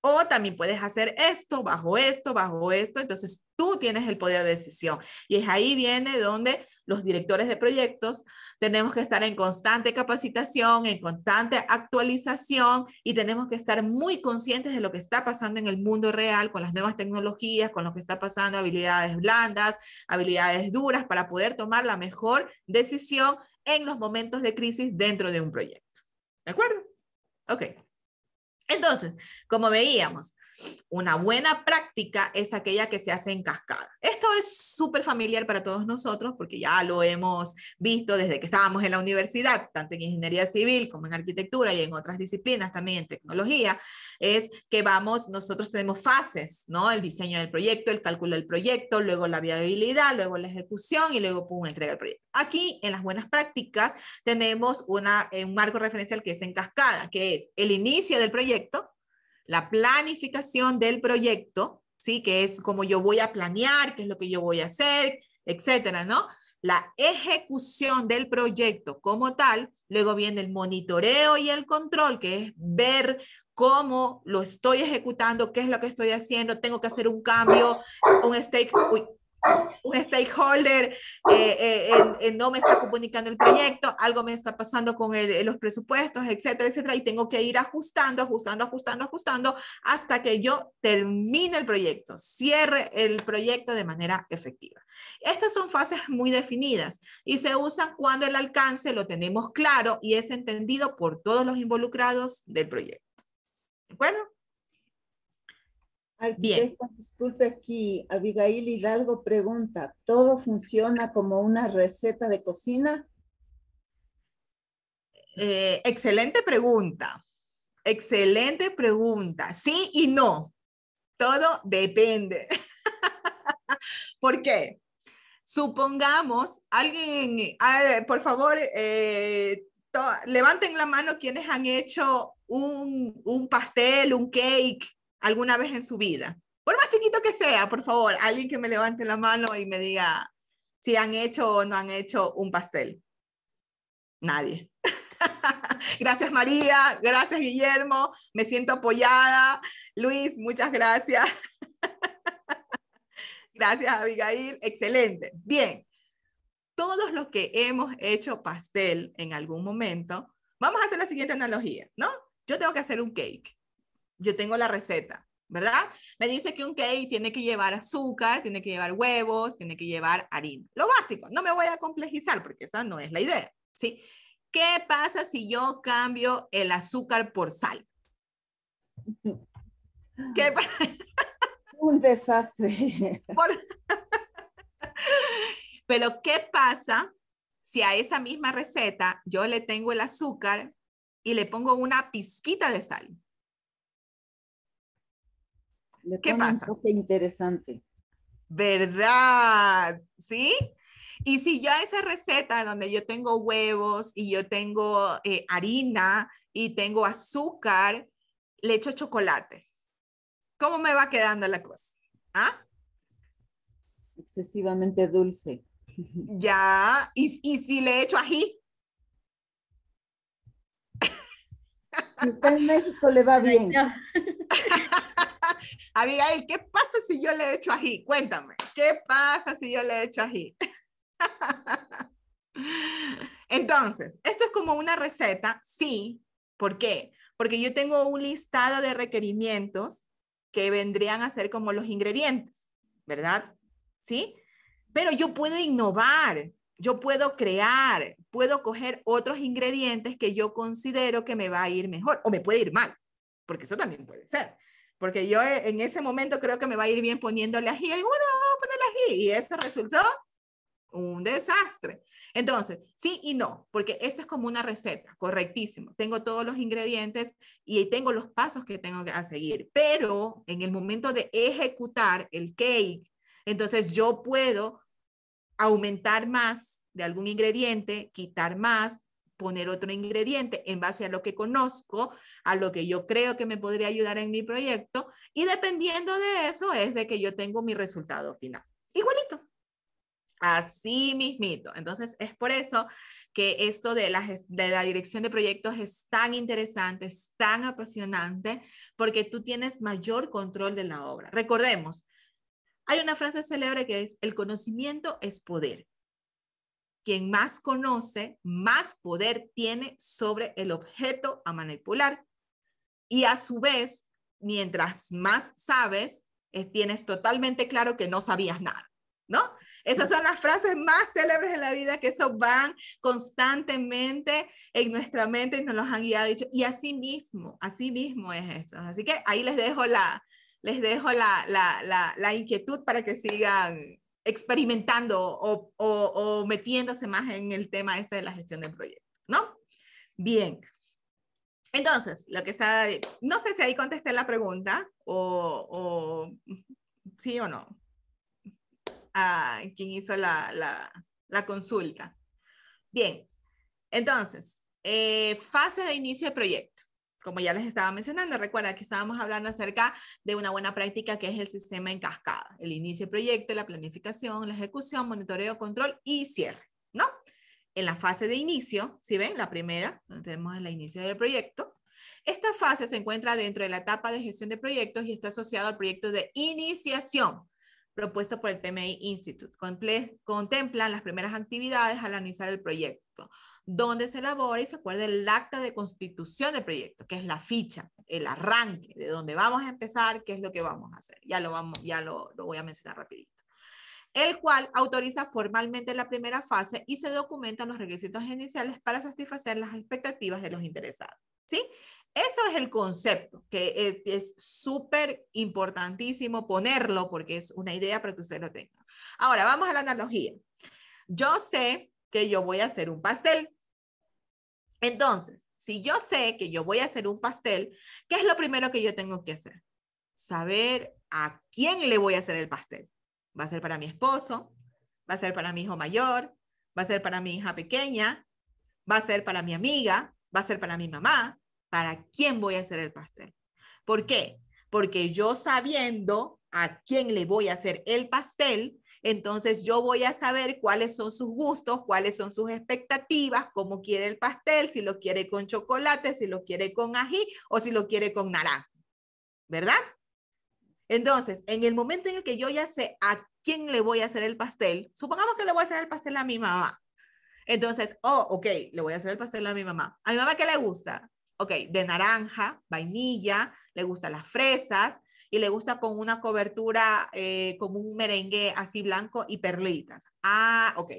o también puedes hacer esto, bajo esto, bajo esto. Entonces tú tienes el poder de decisión. Y es ahí viene donde los directores de proyectos tenemos que estar en constante capacitación, en constante actualización y tenemos que estar muy conscientes de lo que está pasando en el mundo real con las nuevas tecnologías, con lo que está pasando, habilidades blandas, habilidades duras para poder tomar la mejor decisión en los momentos de crisis dentro de un proyecto. ¿De acuerdo? Ok. Entonces, como veíamos, una buena práctica es aquella que se hace en cascada. Esto es súper familiar para todos nosotros porque ya lo hemos visto desde que estábamos en la universidad, tanto en ingeniería civil como en arquitectura y en otras disciplinas, también en tecnología, es que nosotros tenemos fases, ¿no? El diseño del proyecto, el cálculo del proyecto, luego la viabilidad, luego la ejecución y luego entrega el proyecto. Aquí, en las buenas prácticas, tenemos un marco referencial que es en cascada, que es el inicio del proyecto, la planificación del proyecto, ¿sí? Que es como yo voy a planear, qué es lo que yo voy a hacer, etcétera, ¿no? La ejecución del proyecto como tal, luego viene el monitoreo y el control, que es ver cómo lo estoy ejecutando, qué es lo que estoy haciendo, tengo que hacer un cambio, un stakeholder no me está comunicando el proyecto, algo me está pasando con los presupuestos, etcétera, etcétera, y tengo que ir ajustando hasta que yo termine el proyecto, cierre el proyecto de manera efectiva. Estas son fases muy definidas y se usan cuando el alcance lo tenemos claro y es entendido por todos los involucrados del proyecto. ¿De acuerdo? Arquitecta, disculpe aquí, Abigail Hidalgo pregunta, ¿todo funciona como una receta de cocina? Excelente pregunta. Excelente pregunta. Sí y no. Todo depende. ¿Por qué? Supongamos, alguien, por favor, levanten la mano quienes han hecho un pastel, un cake alguna vez en su vida. Por más chiquito que sea, por favor, alguien que me levante la mano y me diga si han hecho o no han hecho un pastel. Nadie. Gracias María, gracias Guillermo, me siento apoyada. Luis, muchas gracias. Gracias Abigail, excelente. Bien, todos los que hemos hecho pastel en algún momento, vamos a hacer la siguiente analogía, ¿no? Yo tengo que hacer un cake, yo tengo la receta, ¿verdad? Me dice que un cake tiene que llevar azúcar, tiene que llevar huevos, tiene que llevar harina. Lo básico, no me voy a complejizar porque esa no es la idea, ¿sí? ¿Qué pasa si yo cambio el azúcar por sal? ¿Qué pasa? Un desastre. Pero ¿qué pasa si a esa misma receta yo le tengo el azúcar y le pongo una pizquita de sal? ¿Qué pasa? Un toque interesante. ¿Verdad? ¿Sí? Y si yo a esa receta donde yo tengo huevos y yo tengo harina y tengo azúcar, le echo chocolate, ¿cómo me va quedando la cosa? ¿Ah? Excesivamente dulce. Ya, ¿y si le echo ají? Si está en México le va bien. Abigail, ¿qué pasa si yo le echo ají? Cuéntame, ¿qué pasa si yo le echo ají? Entonces, esto es como una receta, sí. ¿Por qué? Porque yo tengo un listado de requerimientos que vendrían a ser como los ingredientes, ¿verdad? ¿Sí? Pero yo puedo innovar, yo puedo crear, puedo coger otros ingredientes que yo considero que me va a ir mejor o me puede ir mal, porque eso también puede ser. porque yo en ese momento creo que me va a ir bien poniéndole ají, y bueno, vamos a ponerle ají, y eso resultó un desastre. Entonces, sí y no, porque esto es como una receta, correctísimo. Tengo todos los ingredientes y tengo los pasos que tengo que seguir, pero en el momento de ejecutar el cake, entonces yo puedo aumentar más de algún ingrediente, quitar más, poner otro ingrediente en base a lo que conozco, a lo que yo creo que me podría ayudar en mi proyecto, y dependiendo de eso es de que yo tengo mi resultado final. Igualito. Así mismito. Entonces, es por eso que esto de la dirección de proyectos es tan interesante, es tan apasionante, porque tú tienes mayor control de la obra. Recordemos, hay una frase célebre que es, el conocimiento es poder. Quien más conoce, más poder tiene sobre el objeto a manipular. Y a su vez, mientras más sabes, tienes totalmente claro que no sabías nada, ¿no? Esas son las frases más célebres de la vida, que eso van constantemente en nuestra mente y nos los han guiado. Dicho, y así mismo es esto. Así que ahí les dejo la inquietud para que sigan experimentando o metiéndose más en el tema este de la gestión de proyectos, ¿no? Bien. Entonces, lo que está, no sé si ahí contesté la pregunta o sí o no. Quien hizo la consulta. Bien, entonces, fase de inicio de proyecto. Como ya les estaba mencionando, recuerda que estábamos hablando acerca de una buena práctica que es el sistema en cascada. El inicio de proyecto, la planificación, la ejecución, monitoreo, control y cierre, ¿no? En la fase de inicio, ¿sí ven? La primera, donde tenemos el inicio del proyecto. Esta fase se encuentra dentro de la etapa de gestión de proyectos y está asociado al proyecto de iniciación propuesto por el PMI Institute. Contemplan las primeras actividades al analizar el proyecto, donde se elabora y se acuerda el acta de constitución del proyecto, que es la ficha, el arranque, de dónde vamos a empezar, qué es lo que vamos a hacer. Ya lo voy a mencionar rapidito. El cual autoriza formalmente la primera fase y se documentan los requisitos iniciales para satisfacer las expectativas de los interesados. ¿Sí? Eso es el concepto, que es súper importantísimo ponerlo porque es una idea para que ustedes lo tengan. Ahora, vamos a la analogía. Yo sé que yo voy a hacer un pastel. Entonces, si yo sé que yo voy a hacer un pastel, ¿qué es lo primero que yo tengo que hacer? Saber a quién le voy a hacer el pastel. ¿Va a ser para mi esposo? ¿Va a ser para mi hijo mayor? ¿Va a ser para mi hija pequeña? ¿Va a ser para mi amiga? ¿Va a ser para mi mamá? ¿Para quién voy a hacer el pastel? ¿Por qué? Porque yo sabiendo a quién le voy a hacer el pastel, entonces yo voy a saber cuáles son sus gustos, cuáles son sus expectativas, cómo quiere el pastel, si lo quiere con chocolate, si lo quiere con ají o si lo quiere con naranja, ¿verdad? Entonces, en el momento en el que yo ya sé a quién le voy a hacer el pastel, supongamos que le voy a hacer el pastel a mi mamá. Entonces, ok, le voy a hacer el pastel a mi mamá. ¿A mi mamá qué le gusta? Ok, de naranja, vainilla, le gustan las fresas y le gusta con una cobertura como un merengue así blanco y perlitas. Ok.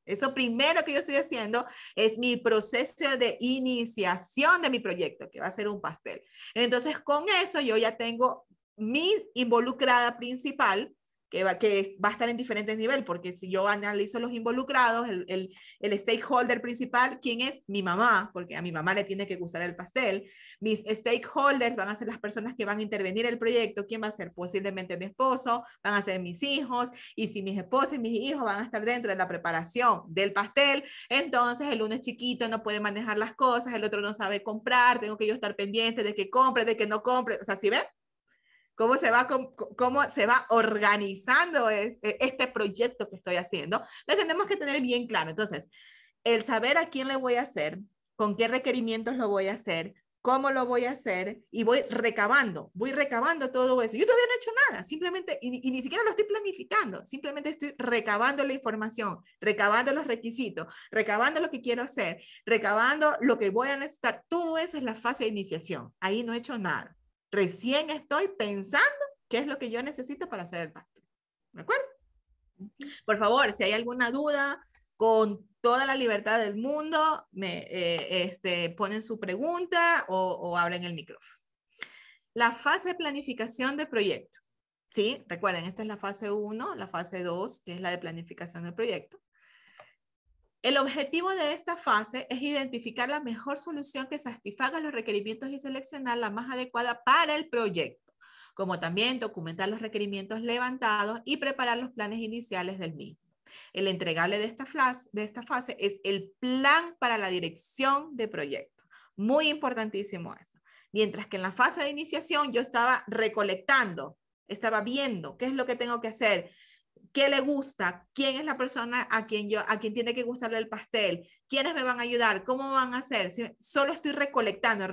Eso primero que yo estoy haciendo es mi proceso de iniciación de mi proyecto, que va a ser un pastel. Entonces, con eso yo ya tengo mi involucrada principal, que va a estar en diferentes niveles, porque si yo analizo los involucrados, el stakeholder principal, ¿quién es? Mi mamá, porque a mi mamá le tiene que gustar el pastel. Mis stakeholders van a ser las personas que van a intervenir en el proyecto. ¿Quién va a ser? Posiblemente mi esposo, van a ser mis hijos, y si mis esposos y mis hijos van a estar dentro de la preparación del pastel, entonces el uno es chiquito, no puede manejar las cosas, el otro no sabe comprar, tengo que yo estar pendiente de que compre, de que no compre, o sea, ¿sí ven? Cómo se va organizando este proyecto que estoy haciendo, lo tenemos que tener bien claro. Entonces, el saber a quién le voy a hacer, con qué requerimientos lo voy a hacer, cómo lo voy a hacer, y voy recabando todo eso. Yo todavía no he hecho nada, simplemente, y ni siquiera lo estoy planificando, simplemente estoy recabando la información, recabando los requisitos, recabando lo que quiero hacer, recabando lo que voy a necesitar. Todo eso es la fase de iniciación. Ahí no he hecho nada. Recién estoy pensando qué es lo que yo necesito para hacer el pastel. ¿De acuerdo? Por favor, si hay alguna duda, con toda la libertad del mundo, ponen su pregunta o abren el micrófono. la fase de planificación de proyecto. ¿Sí? Recuerden, esta es la fase 1, la fase 2, que es la de planificación del proyecto. El objetivo de esta fase es identificar la mejor solución que satisfaga los requerimientos y seleccionar la más adecuada para el proyecto, como también documentar los requerimientos levantados y preparar los planes iniciales del mismo. El entregable de esta fase es el plan para la dirección de proyecto. Muy importantísimo esto. Mientras que en la fase de iniciación yo estaba recolectando, estaba viendo qué es lo que tengo que hacer, qué le gusta, quién es la persona a quien tiene que gustarle el pastel, quiénes me van a ayudar, cómo van a hacer. Solo estoy recolectando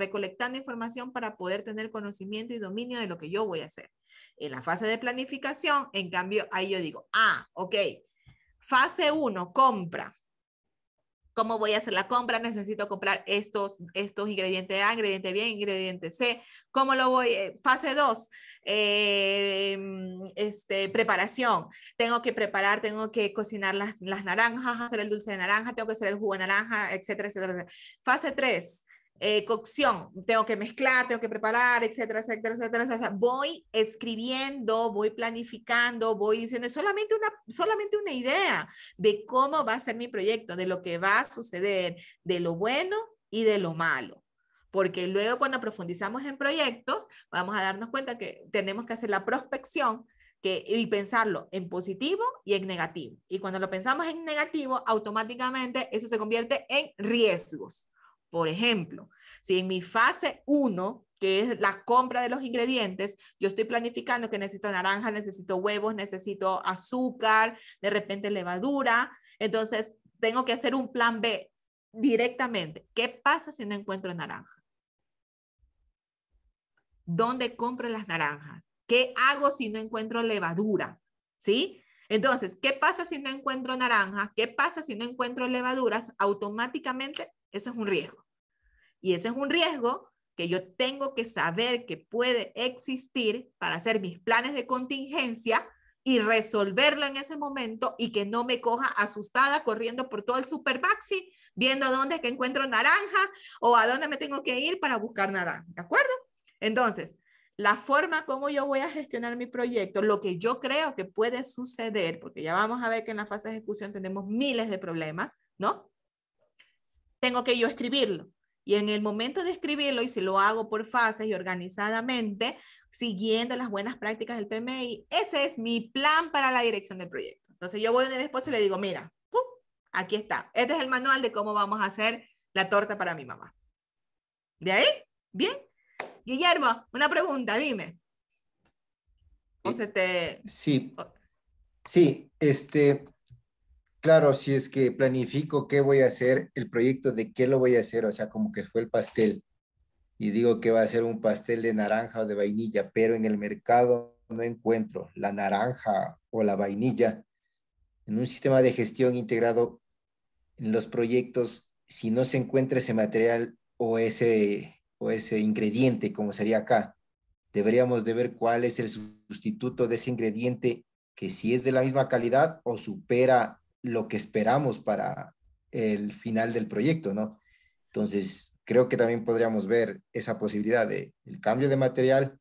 información para poder tener conocimiento y dominio de lo que yo voy a hacer. En la fase de planificación, en cambio, ahí yo digo, ok, fase 1, compra. ¿Cómo voy a hacer la compra? Necesito comprar estos ingredientes A, ingrediente B, ingrediente C. ¿Cómo lo voy? Fase 2, preparación. Tengo que preparar, tengo que cocinar las naranjas, hacer el dulce de naranja, tengo que hacer el jugo de naranja, etcétera, etcétera, etcétera. Fase 3, cocción. Tengo que mezclar, tengo que preparar, etcétera, etcétera, etcétera. O sea, voy escribiendo, voy planificando, voy diciendo solamente una idea de cómo va a ser mi proyecto, de lo que va a suceder, de lo bueno y de lo malo. Porque luego cuando profundizamos en proyectos, vamos a darnos cuenta que tenemos que hacer la prospección y pensarlo en positivo y en negativo. Y cuando lo pensamos en negativo, automáticamente eso se convierte en riesgos. Por ejemplo, si en mi fase 1, que es la compra de los ingredientes, yo estoy planificando que necesito naranja, necesito huevos, necesito azúcar, de repente levadura, entonces tengo que hacer un plan B directamente. ¿Qué pasa si no encuentro naranja? ¿Dónde compro las naranjas? ¿Qué hago si no encuentro levadura? ¿Sí? Entonces, ¿qué pasa si no encuentro naranjas? ¿Qué pasa si no encuentro levaduras? Automáticamente, eso es un riesgo. Y ese es un riesgo que yo tengo que saber que puede existir para hacer mis planes de contingencia y resolverlo en ese momento y que no me coja asustada corriendo por todo el super maxi viendo dónde es que encuentro naranja o a dónde me tengo que ir para buscar naranja, ¿de acuerdo? Entonces, la forma como yo voy a gestionar mi proyecto, lo que yo creo que puede suceder, porque ya vamos a ver que en la fase de ejecución tenemos miles de problemas, ¿no? Tengo que yo escribirlo. Y en el momento de escribirlo, y si lo hago por fases y organizadamente, siguiendo las buenas prácticas del PMI, ese es mi plan para la dirección del proyecto. Entonces yo voy de mi esposa y le digo, mira, aquí está. Este es el manual de cómo vamos a hacer la torta para mi mamá. ¿De ahí? ¿Bien? Guillermo, una pregunta, dime. ¿O se te...? Sí, sí, claro, si es que planifico qué voy a hacer, el proyecto de qué lo voy a hacer, o sea, como que fue el pastel, y digo que va a ser un pastel de naranja o de vainilla, pero en el mercado no encuentro la naranja o la vainilla. En un sistema de gestión integrado en los proyectos, si no se encuentra ese material o ese ingrediente, como sería acá, deberíamos de ver cuál es el sustituto de ese ingrediente que si es de la misma calidad o supera lo que esperamos para el final del proyecto, ¿no? Entonces, creo que también podríamos ver esa posibilidad de el cambio de material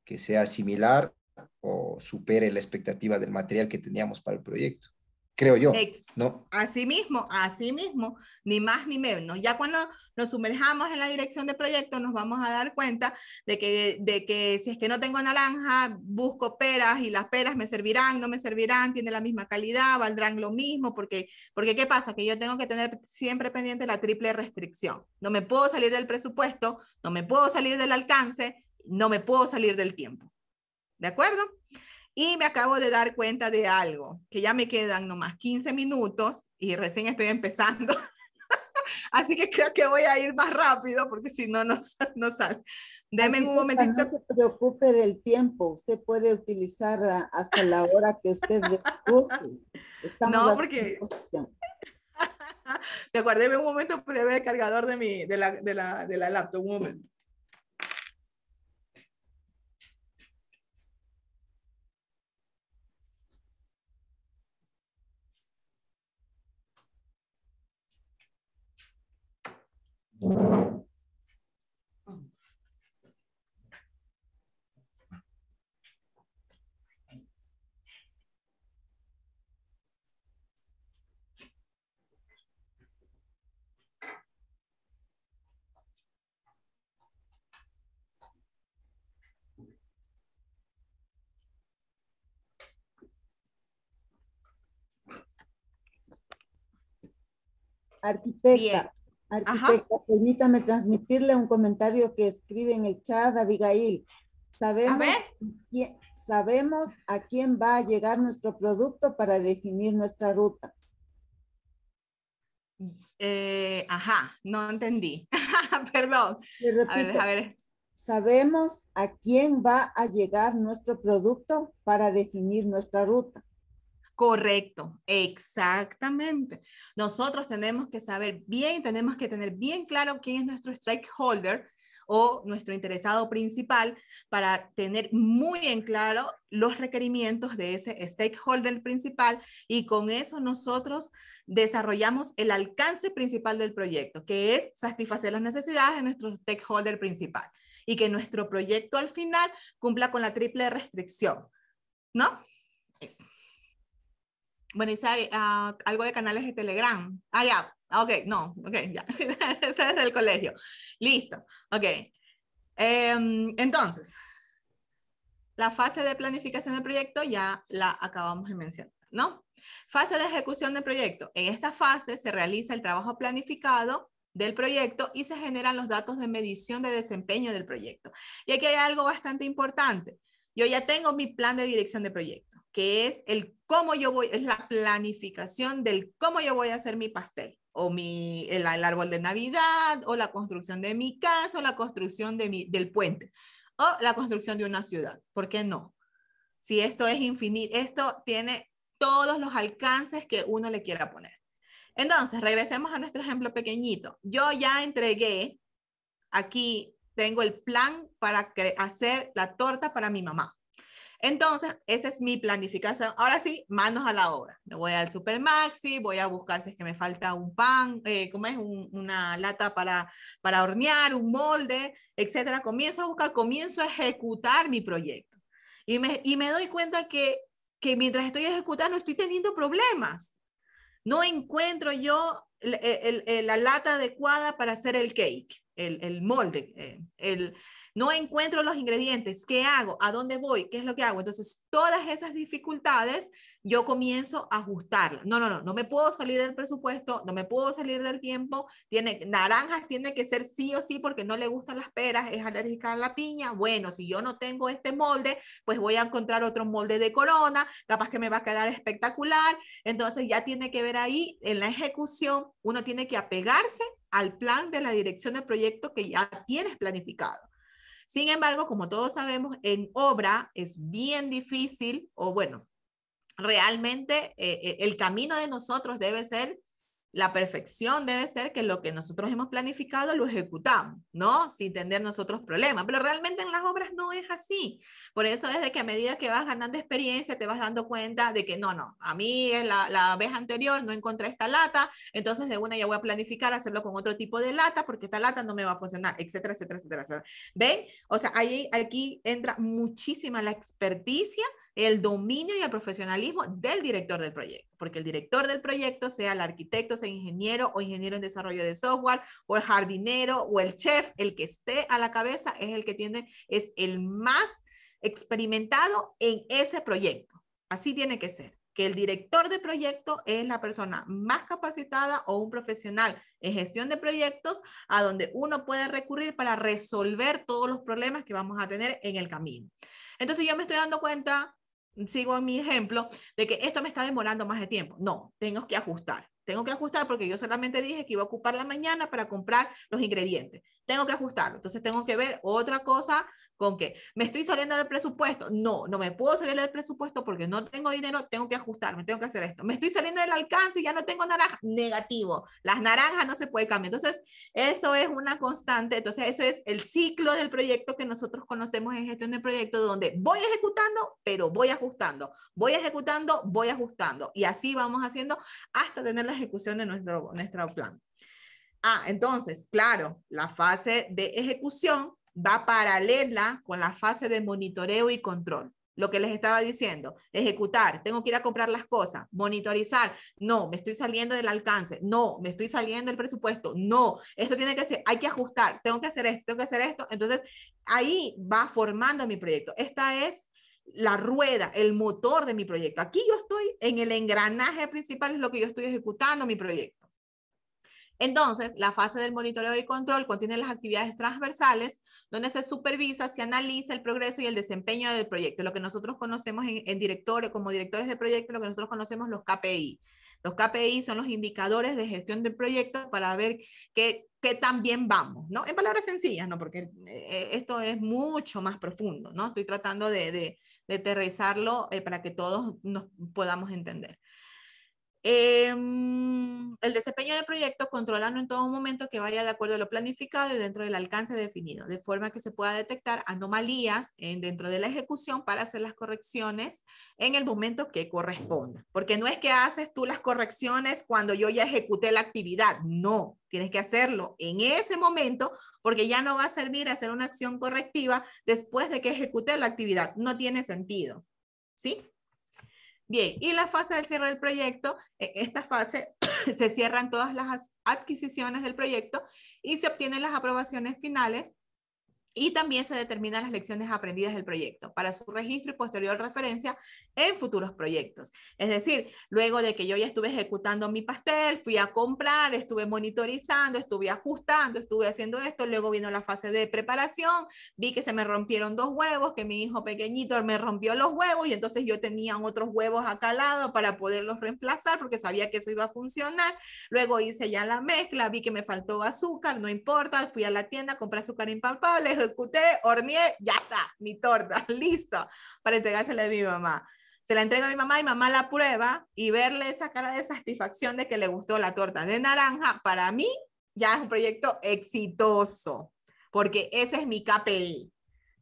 que sea similar o supere la expectativa del material que teníamos para el proyecto. Creo yo, ¿no? Así mismo, ni más ni menos. Ya cuando nos sumerjamos en la dirección de proyecto nos vamos a dar cuenta de que si es que no tengo naranja, busco peras y las peras me servirán, no me servirán, tienen la misma calidad, valdrán lo mismo, porque ¿qué pasa? Que yo tengo que tener siempre pendiente la triple restricción. No me puedo salir del presupuesto, no me puedo salir del alcance, no me puedo salir del tiempo. ¿De acuerdo? Y me acabo de dar cuenta de algo, que ya me quedan nomás 15 minutos y recién estoy empezando. Así que creo que voy a ir más rápido porque si no, no sale. Deme un momentito. No se preocupe del tiempo. Usted puede utilizar hasta la hora que usted les guste. No, porque... Te acuérdeme un momento, pero voy el cargador de la laptop. Un momento. Arquitecta, Ajá. permítame transmitirle un comentario que escribe en el chat Abigail. A ver. Sabemos a quién va a llegar nuestro producto para definir nuestra ruta. Ajá, no entendí. Perdón. Le repito, A ver. sabemos a quién va a llegar nuestro producto para definir nuestra ruta. Correcto, exactamente. Nosotros tenemos que saber bien, tenemos que tener bien claro quién es nuestro stakeholder o nuestro interesado principal para tener muy en claro los requerimientos de ese stakeholder principal y con eso nosotros desarrollamos el alcance principal del proyecto, que es satisfacer las necesidades de nuestro stakeholder principal y que nuestro proyecto al final cumpla con la triple restricción, ¿no? Eso. Bueno, y algo de canales de Telegram. Ah, ya. Ok, no. Ok, ya. Ese es del colegio. Listo. Ok. Entonces, la fase de planificación del proyecto ya la acabamos de mencionar, ¿no? Fase de ejecución del proyecto. En esta fase se realiza el trabajo planificado del proyecto y se generan los datos de medición de desempeño del proyecto. Y aquí hay algo bastante importante. Yo ya tengo mi plan de dirección de proyecto, que es es la planificación del cómo yo voy a hacer mi pastel, o el árbol de Navidad, o la construcción de mi casa, o la construcción del puente, o la construcción de una ciudad. ¿Por qué no? Si esto es infinito, esto tiene todos los alcances que uno le quiera poner. Entonces, regresemos a nuestro ejemplo pequeñito. Yo ya entregué aquí. Tengo el plan para hacer la torta para mi mamá. Entonces, esa es mi planificación. Ahora sí, manos a la obra. Me voy al Supermaxi, voy a buscar si es que me falta un pan, una lata para hornear, un molde, etcétera. Comienzo a buscar, comienzo a ejecutar mi proyecto. Y me doy cuenta que mientras estoy ejecutando estoy teniendo problemas. No encuentro yo la lata adecuada para hacer el cake, el molde, no encuentro los ingredientes. ¿Qué hago? ¿A dónde voy? ¿Qué es lo que hago? Entonces, todas esas dificultades yo comienzo a ajustarlas. No me puedo salir del presupuesto, no me puedo salir del tiempo. Naranjas tiene que ser sí o sí porque no le gustan las peras, es alérgica a la piña. Bueno, si yo no tengo este molde, pues voy a encontrar otro molde de Corona, capaz que me va a quedar espectacular. Entonces ya tiene que ver ahí en la ejecución, uno tiene que apegarse al plan de la dirección del proyecto que ya tienes planificado. Sin embargo, como todos sabemos, en obra es bien difícil, o bueno, realmente el camino de nosotros debe ser, la perfección debe ser que lo que nosotros hemos planificado lo ejecutamos, ¿no? Sin tener nosotros problemas, pero realmente en las obras no es así. Por eso desde que a medida que vas ganando experiencia te vas dando cuenta de que no, a mí la vez anterior no encontré esta lata, entonces de una ya voy a planificar hacerlo con otro tipo de lata porque esta lata no me va a funcionar, etcétera, etcétera, etcétera, etcétera. ¿Ven? O sea, aquí entra muchísima la experticia, el dominio y el profesionalismo del director del proyecto, porque el director del proyecto, sea el arquitecto, sea ingeniero o ingeniero en desarrollo de software, o el jardinero o el chef, el que esté a la cabeza es el más experimentado en ese proyecto. Así tiene que ser, que el director de proyecto es la persona más capacitada o un profesional en gestión de proyectos a donde uno puede recurrir para resolver todos los problemas que vamos a tener en el camino. Entonces yo me estoy dando cuenta, sigo en mi ejemplo, de que esto me está demorando más de tiempo. No, tengo que ajustar. Tengo que ajustar porque yo solamente dije que iba a ocupar la mañana para comprar los ingredientes. Tengo que ajustarlo. Entonces tengo que ver otra cosa con que me estoy saliendo del presupuesto. No me puedo salir del presupuesto porque no tengo dinero. Tengo que ajustarme, tengo que hacer esto. Me estoy saliendo del alcance y ya no tengo naranja. Negativo. Las naranjas no se puede cambiar. Entonces eso es una constante. Entonces eso es el ciclo del proyecto que nosotros conocemos en gestión de proyectos, donde voy ejecutando, pero voy ajustando. Voy ejecutando, voy ajustando. Y así vamos haciendo hasta tener la ejecución de nuestro plan. Entonces, claro, la fase de ejecución va paralela con la fase de monitoreo y control. Lo que les estaba diciendo, ejecutar, tengo que ir a comprar las cosas, monitorizar, no, me estoy saliendo del alcance, no, me estoy saliendo del presupuesto, no, esto tiene que ser, hay que ajustar, tengo que hacer esto, tengo que hacer esto. Entonces, ahí va formando mi proyecto. Esta es la rueda, el motor de mi proyecto. Aquí yo estoy en el engranaje principal, es lo que yo estoy ejecutando mi proyecto. Entonces, la fase del monitoreo y control contiene las actividades transversales donde se supervisa, se analiza el progreso y el desempeño del proyecto, lo que nosotros conocemos como directores de proyecto, lo que nosotros conocemos los KPI. Los KPI son los indicadores de gestión del proyecto para ver qué tan bien vamos, ¿no? En palabras sencillas, ¿no? Porque esto es mucho más profundo, ¿no? Estoy tratando de aterrizarlo para que todos nos podamos entender. El desempeño del proyecto controlando en todo momento que vaya de acuerdo a lo planificado y dentro del alcance definido, de forma que se pueda detectar anomalías dentro de la ejecución para hacer las correcciones en el momento que corresponda. Porque no es que haces tú las correcciones cuando yo ya ejecuté la actividad, no, tienes que hacerlo en ese momento porque ya no va a servir hacer una acción correctiva después de que ejecuté la actividad, no tiene sentido, ¿sí? Bien, y la fase del cierre del proyecto, esta fase se cierran todas las adquisiciones del proyecto y se obtienen las aprobaciones finales y también se determinan las lecciones aprendidas del proyecto para su registro y posterior referencia en futuros proyectos. Es decir, luego de que yo ya estuve ejecutando mi pastel, fui a comprar, estuve monitorizando, estuve ajustando, estuve haciendo esto, luego vino la fase de preparación, vi que se me rompieron 2 huevos, que mi hijo pequeñito me rompió los huevos y entonces yo tenía otros huevos acá al lado para poderlos reemplazar porque sabía que eso iba a funcionar. Luego hice ya la mezcla, vi que me faltó azúcar, no importa, fui a la tienda, compré azúcar impalpable, ejecuté, horneé, ya está, mi torta, listo, para entregársela a mi mamá. Se la entrega a mi mamá y mamá la prueba y verle esa cara de satisfacción de que le gustó la torta de naranja, para mí ya es un proyecto exitoso, porque ese es mi KPI.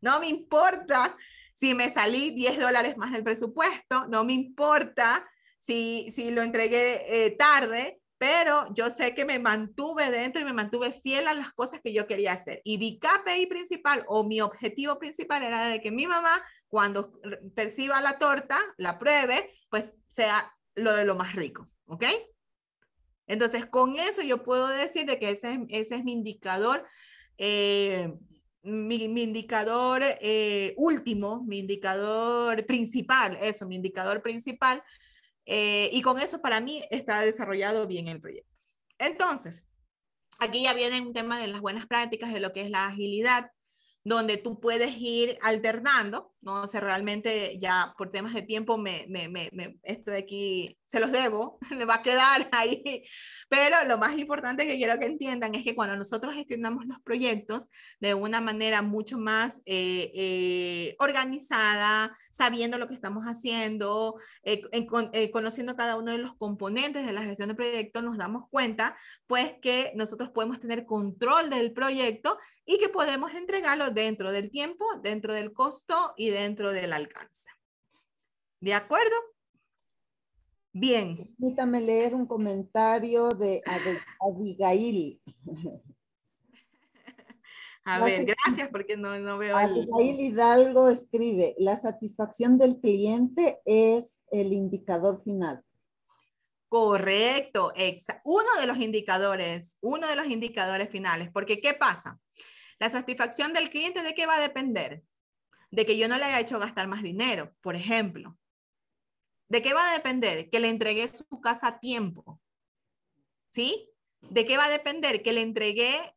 No me importa si me salí $10 más del presupuesto, no me importa si lo entregué tarde, pero yo sé que me mantuve dentro y me mantuve fiel a las cosas que yo quería hacer. Y mi KPI principal o mi objetivo principal era de que mi mamá, cuando perciba la torta, la pruebe, pues sea lo de lo más rico, ¿ok? Entonces, con eso yo puedo decir de que ese es mi indicador, mi indicador último, mi indicador principal, eso, mi indicador principal. Y con eso para mí está desarrollado bien el proyecto. Entonces, aquí ya viene un tema de las buenas prácticas, de lo que es la agilidad, donde tú puedes ir alternando, ¿no? O sea, realmente ya por temas de tiempo esto de aquí se los debo, me va a quedar ahí. Pero lo más importante que quiero que entiendan es que cuando nosotros gestionamos los proyectos de una manera mucho más organizada, sabiendo lo que estamos haciendo, conociendo cada uno de los componentes de la gestión de proyectos, nos damos cuenta pues que nosotros podemos tener control del proyecto y que podemos entregarlo dentro del tiempo, dentro del costo y dentro del alcance. ¿De acuerdo? Bien. Permítame leer un comentario de Abigail. A ver, gracias porque no veo el... Abigail Hidalgo escribe, la satisfacción del cliente es el indicador final. Correcto, uno de los indicadores finales, porque ¿qué pasa? La satisfacción del cliente, ¿de qué va a depender? De que yo no le haya hecho gastar más dinero, por ejemplo. ¿De qué va a depender? Que le entregué su casa a tiempo. ¿Sí? ¿De qué va a depender? Que le entregué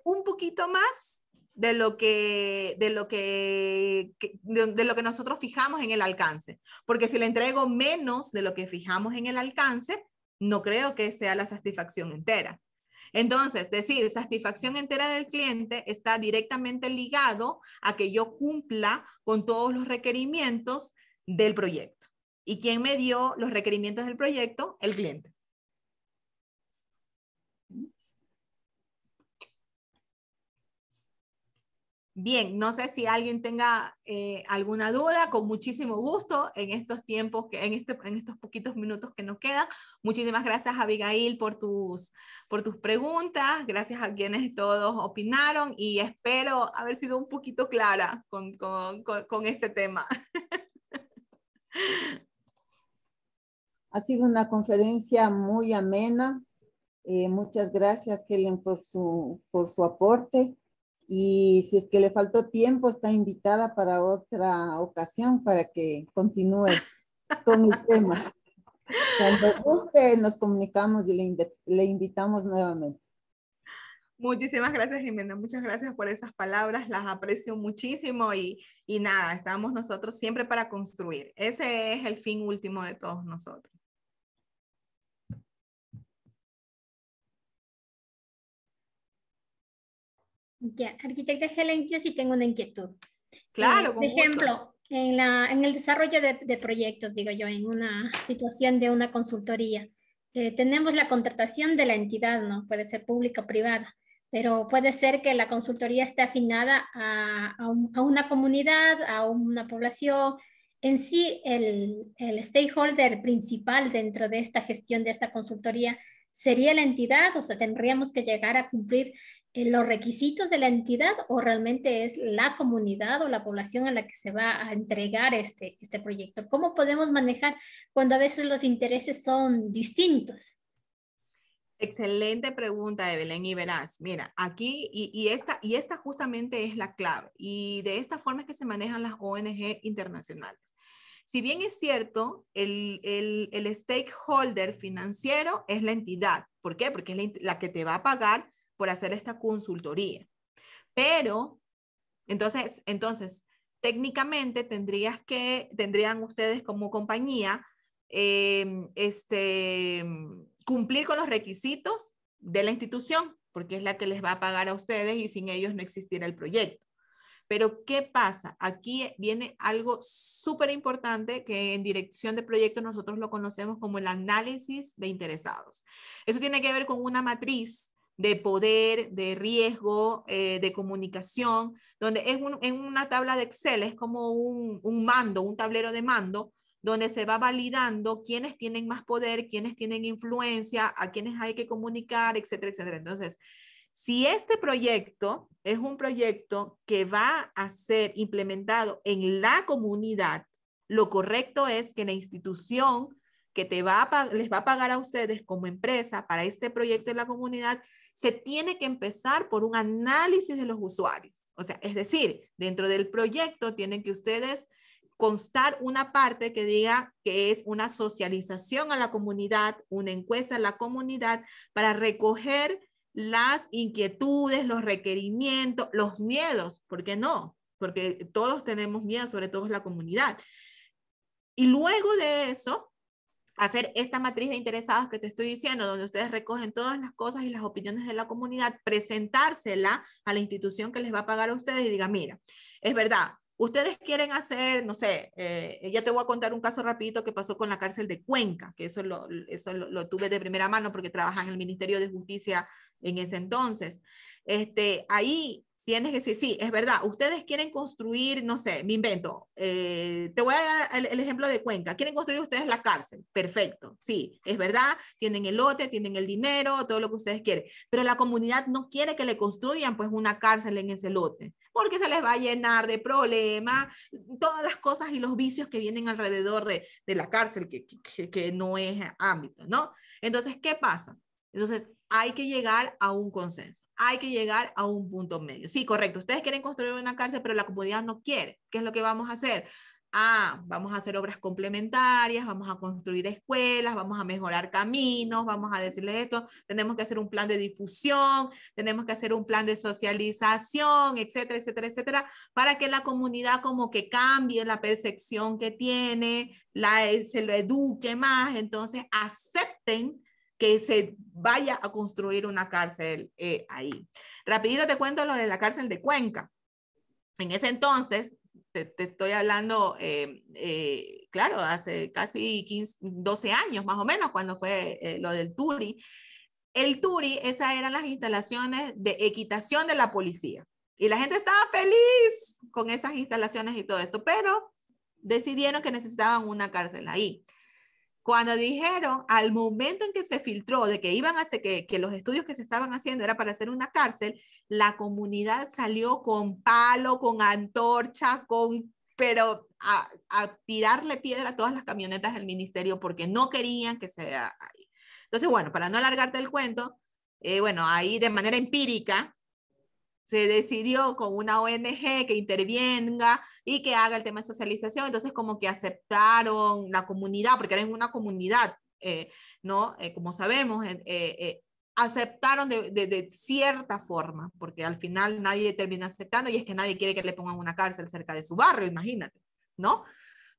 un poquito más de lo que nosotros fijamos en el alcance. Porque si le entrego menos de lo que fijamos en el alcance, no creo que sea la satisfacción entera. Entonces, decir satisfacción entera del cliente está directamente ligado a que yo cumpla con todos los requerimientos del proyecto. ¿Y quién me dio los requerimientos del proyecto? El cliente. Bien, no sé si alguien tenga alguna duda, con muchísimo gusto en estos tiempos, en estos poquitos minutos que nos quedan. Muchísimas gracias, Abigail, por tus preguntas, gracias a quienes todos opinaron y espero haber sido un poquito clara con este tema. Ha sido una conferencia muy amena. Muchas gracias, Helen, por su aporte. Y si es que le faltó tiempo, está invitada para otra ocasión para que continúe con el tema. Cuando guste, nos comunicamos y le invitamos nuevamente. Muchísimas gracias, Jimena. Muchas gracias por esas palabras. Las aprecio muchísimo y nada, estamos nosotros siempre para construir. Ese es el fin último de todos nosotros. Ya, arquitecta Helen, yo sí tengo una inquietud. Claro, Por ejemplo, en el desarrollo de proyectos, digo yo, en una situación de una consultoría, tenemos la contratación de la entidad, ¿no? Puede ser pública o privada, pero puede ser que la consultoría esté afinada a una comunidad, a una población. En sí, el stakeholder principal dentro de esta gestión de esta consultoría sería la entidad, o sea, tendríamos que llegar a cumplir los requisitos de la entidad o realmente es la comunidad o la población a la que se va a entregar este proyecto. ¿Cómo podemos manejar cuando a veces los intereses son distintos? Excelente pregunta, Evelyn, y verás, mira, aquí, y esta justamente es la clave, y de esta forma es que se manejan las ONG internacionales. Si bien es cierto, el stakeholder financiero es la entidad. ¿Por qué? Porque es la que te va a pagar por hacer esta consultoría. Pero, entonces técnicamente tendrían ustedes como compañía cumplir con los requisitos de la institución, porque es la que les va a pagar a ustedes y sin ellos no existiera el proyecto. Pero, ¿qué pasa? Aquí viene algo súper importante que en dirección de proyectos nosotros lo conocemos como el análisis de interesados. Eso tiene que ver con una matriz de poder, de riesgo, de comunicación, donde en una tabla de Excel es como un mando, un tablero de mando, donde se va validando quiénes tienen más poder, quiénes tienen influencia, a quiénes hay que comunicar, etcétera, etcétera. Entonces, si este proyecto es un proyecto que va a ser implementado en la comunidad, lo correcto es que la institución que les va a pagar a ustedes como empresa para este proyecto en la comunidad, se tiene que empezar por un análisis de los usuarios. O sea, es decir, dentro del proyecto tienen que ustedes constar una parte que diga que es una socialización a la comunidad, una encuesta a la comunidad para recoger las inquietudes, los requerimientos, los miedos, ¿por qué no? Porque todos tenemos miedo, sobre todo la comunidad. Y luego de eso, hacer esta matriz de interesados que te estoy diciendo, donde ustedes recogen todas las cosas y las opiniones de la comunidad, presentársela a la institución que les va a pagar a ustedes y diga, mira, es verdad, ustedes quieren hacer, no sé, ya te voy a contar un caso rapidito que pasó con la cárcel de Cuenca, que eso lo tuve de primera mano porque trabajaba en el Ministerio de Justicia en ese entonces. Ahí tienes que decir, sí, es verdad, ustedes quieren construir, no sé, me invento, te voy a dar el ejemplo de Cuenca, quieren construir ustedes la cárcel, perfecto, sí, es verdad, tienen el lote, tienen el dinero, todo lo que ustedes quieren, pero la comunidad no quiere que le construyan pues una cárcel en ese lote, porque se les va a llenar de problemas, todas las cosas y los vicios que vienen alrededor de la cárcel, que no es ámbito, ¿no? Entonces, ¿qué pasa? Entonces, hay que llegar a un consenso, hay que llegar a un punto medio. Sí, correcto, ustedes quieren construir una cárcel, pero la comunidad no quiere. ¿Qué es lo que vamos a hacer? Vamos a hacer obras complementarias, vamos a construir escuelas, vamos a mejorar caminos, vamos a decirles esto, tenemos que hacer un plan de difusión, tenemos que hacer un plan de socialización, etcétera, etcétera, etcétera, para que la comunidad como que cambie la percepción que tiene, se lo eduque más, entonces acepten que se vaya a construir una cárcel ahí. Rapidito te cuento lo de la cárcel de Cuenca. En ese entonces, te estoy hablando, claro, hace casi 12 años más o menos, cuando fue lo del Turi. El Turi, esas eran las instalaciones de equitación de la policía. Y la gente estaba feliz con esas instalaciones y todo esto, pero decidieron que necesitaban una cárcel ahí. Cuando dijeron, al momento en que se filtró de que iban a hacer, que los estudios que se estaban haciendo era para hacer una cárcel, la comunidad salió con palo, con antorcha, pero a tirarle piedra a todas las camionetas del ministerio porque no querían que sea ahí. Entonces, bueno, para no alargarte el cuento, bueno, ahí de manera empírica se decidió con una ONG que intervenga y que haga el tema de socialización. Entonces como que aceptaron la comunidad, porque era en una comunidad, ¿no? Como sabemos, aceptaron de cierta forma, porque al final nadie termina aceptando, y es que nadie quiere que le pongan una cárcel cerca de su barrio, imagínate, ¿no?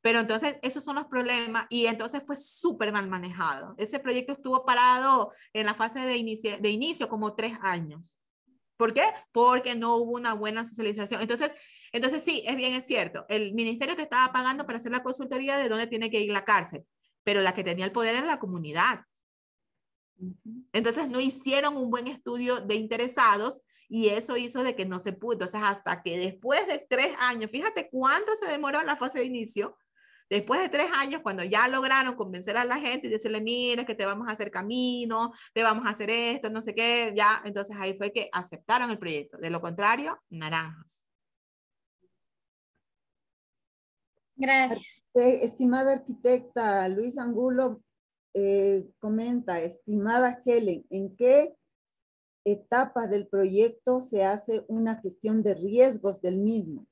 Pero entonces esos son los problemas, y entonces fue súper mal manejado. Ese proyecto estuvo parado en la fase de inicio como 3 años. ¿Por qué? Porque no hubo una buena socialización. Entonces sí, es cierto, el ministerio te estaba pagando para hacer la consultoría de dónde tiene que ir la cárcel, pero la que tenía el poder era la comunidad. Entonces no hicieron un buen estudio de interesados, y eso hizo de que no se pudo. Entonces hasta que después de 3 años, fíjate cuánto se demoró la fase de inicio, después de 3 años, cuando ya lograron convencer a la gente y decirle, mira, que te vamos a hacer camino, te vamos a hacer esto, no sé qué, ya, entonces ahí fue que aceptaron el proyecto. De lo contrario, naranjas. Gracias. Estimada arquitecta Luis Angulo, comenta, estimada Helen, ¿en qué etapa del proyecto se hace una gestión de riesgos del mismo?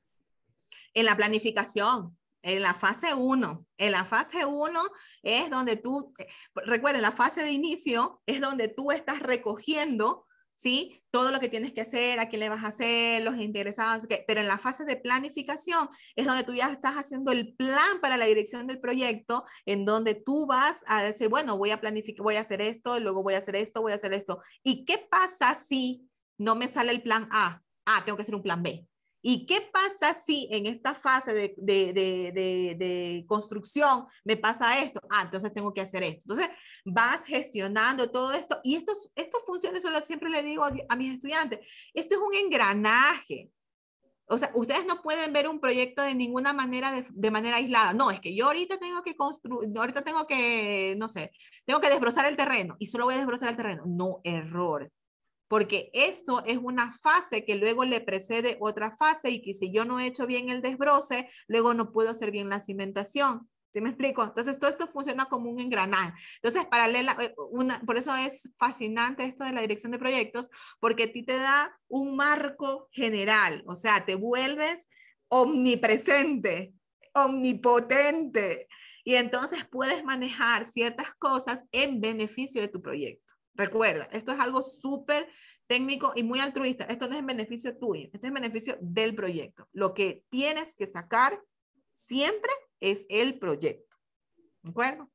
En la planificación, en la fase 1. En la fase 1 es donde tú, recuerden, la fase de inicio es donde tú estás recogiendo, ¿sí? Todo lo que tienes que hacer, a quién le vas a hacer, los interesados, pero en la fase de planificación es donde tú ya estás haciendo el plan para la dirección del proyecto, en donde tú vas a decir, bueno, voy a planificar, voy a hacer esto, luego voy a hacer esto, voy a hacer esto. ¿Y qué pasa si no me sale el plan A? Ah, tengo que hacer un plan B. ¿Y qué pasa si en esta fase de construcción me pasa esto? Ah, entonces tengo que hacer esto. Entonces vas gestionando todo esto, y estos funciones, eso siempre le digo a mis estudiantes, esto es un engranaje. O sea, ustedes no pueden ver un proyecto de ninguna manera, de manera aislada. No, es que yo ahorita tengo que construir, ahorita tengo que, no sé, tengo que desbrozar el terreno y solo voy a desbrozar el terreno. No, error. Porque esto es una fase que luego le precede otra fase, y que si yo no he hecho bien el desbroce, luego no puedo hacer bien la cimentación. ¿Sí me explico? Entonces todo esto funciona como un engranaje. Entonces, por eso es fascinante esto de la dirección de proyectos, porque a ti te da un marco general, o sea, te vuelves omnipresente, omnipotente, y entonces puedes manejar ciertas cosas en beneficio de tu proyecto. Recuerda, esto es algo súper técnico y muy altruista. Esto no es en beneficio tuyo, esto es en beneficio del proyecto. Lo que tienes que sacar siempre es el proyecto. ¿De acuerdo?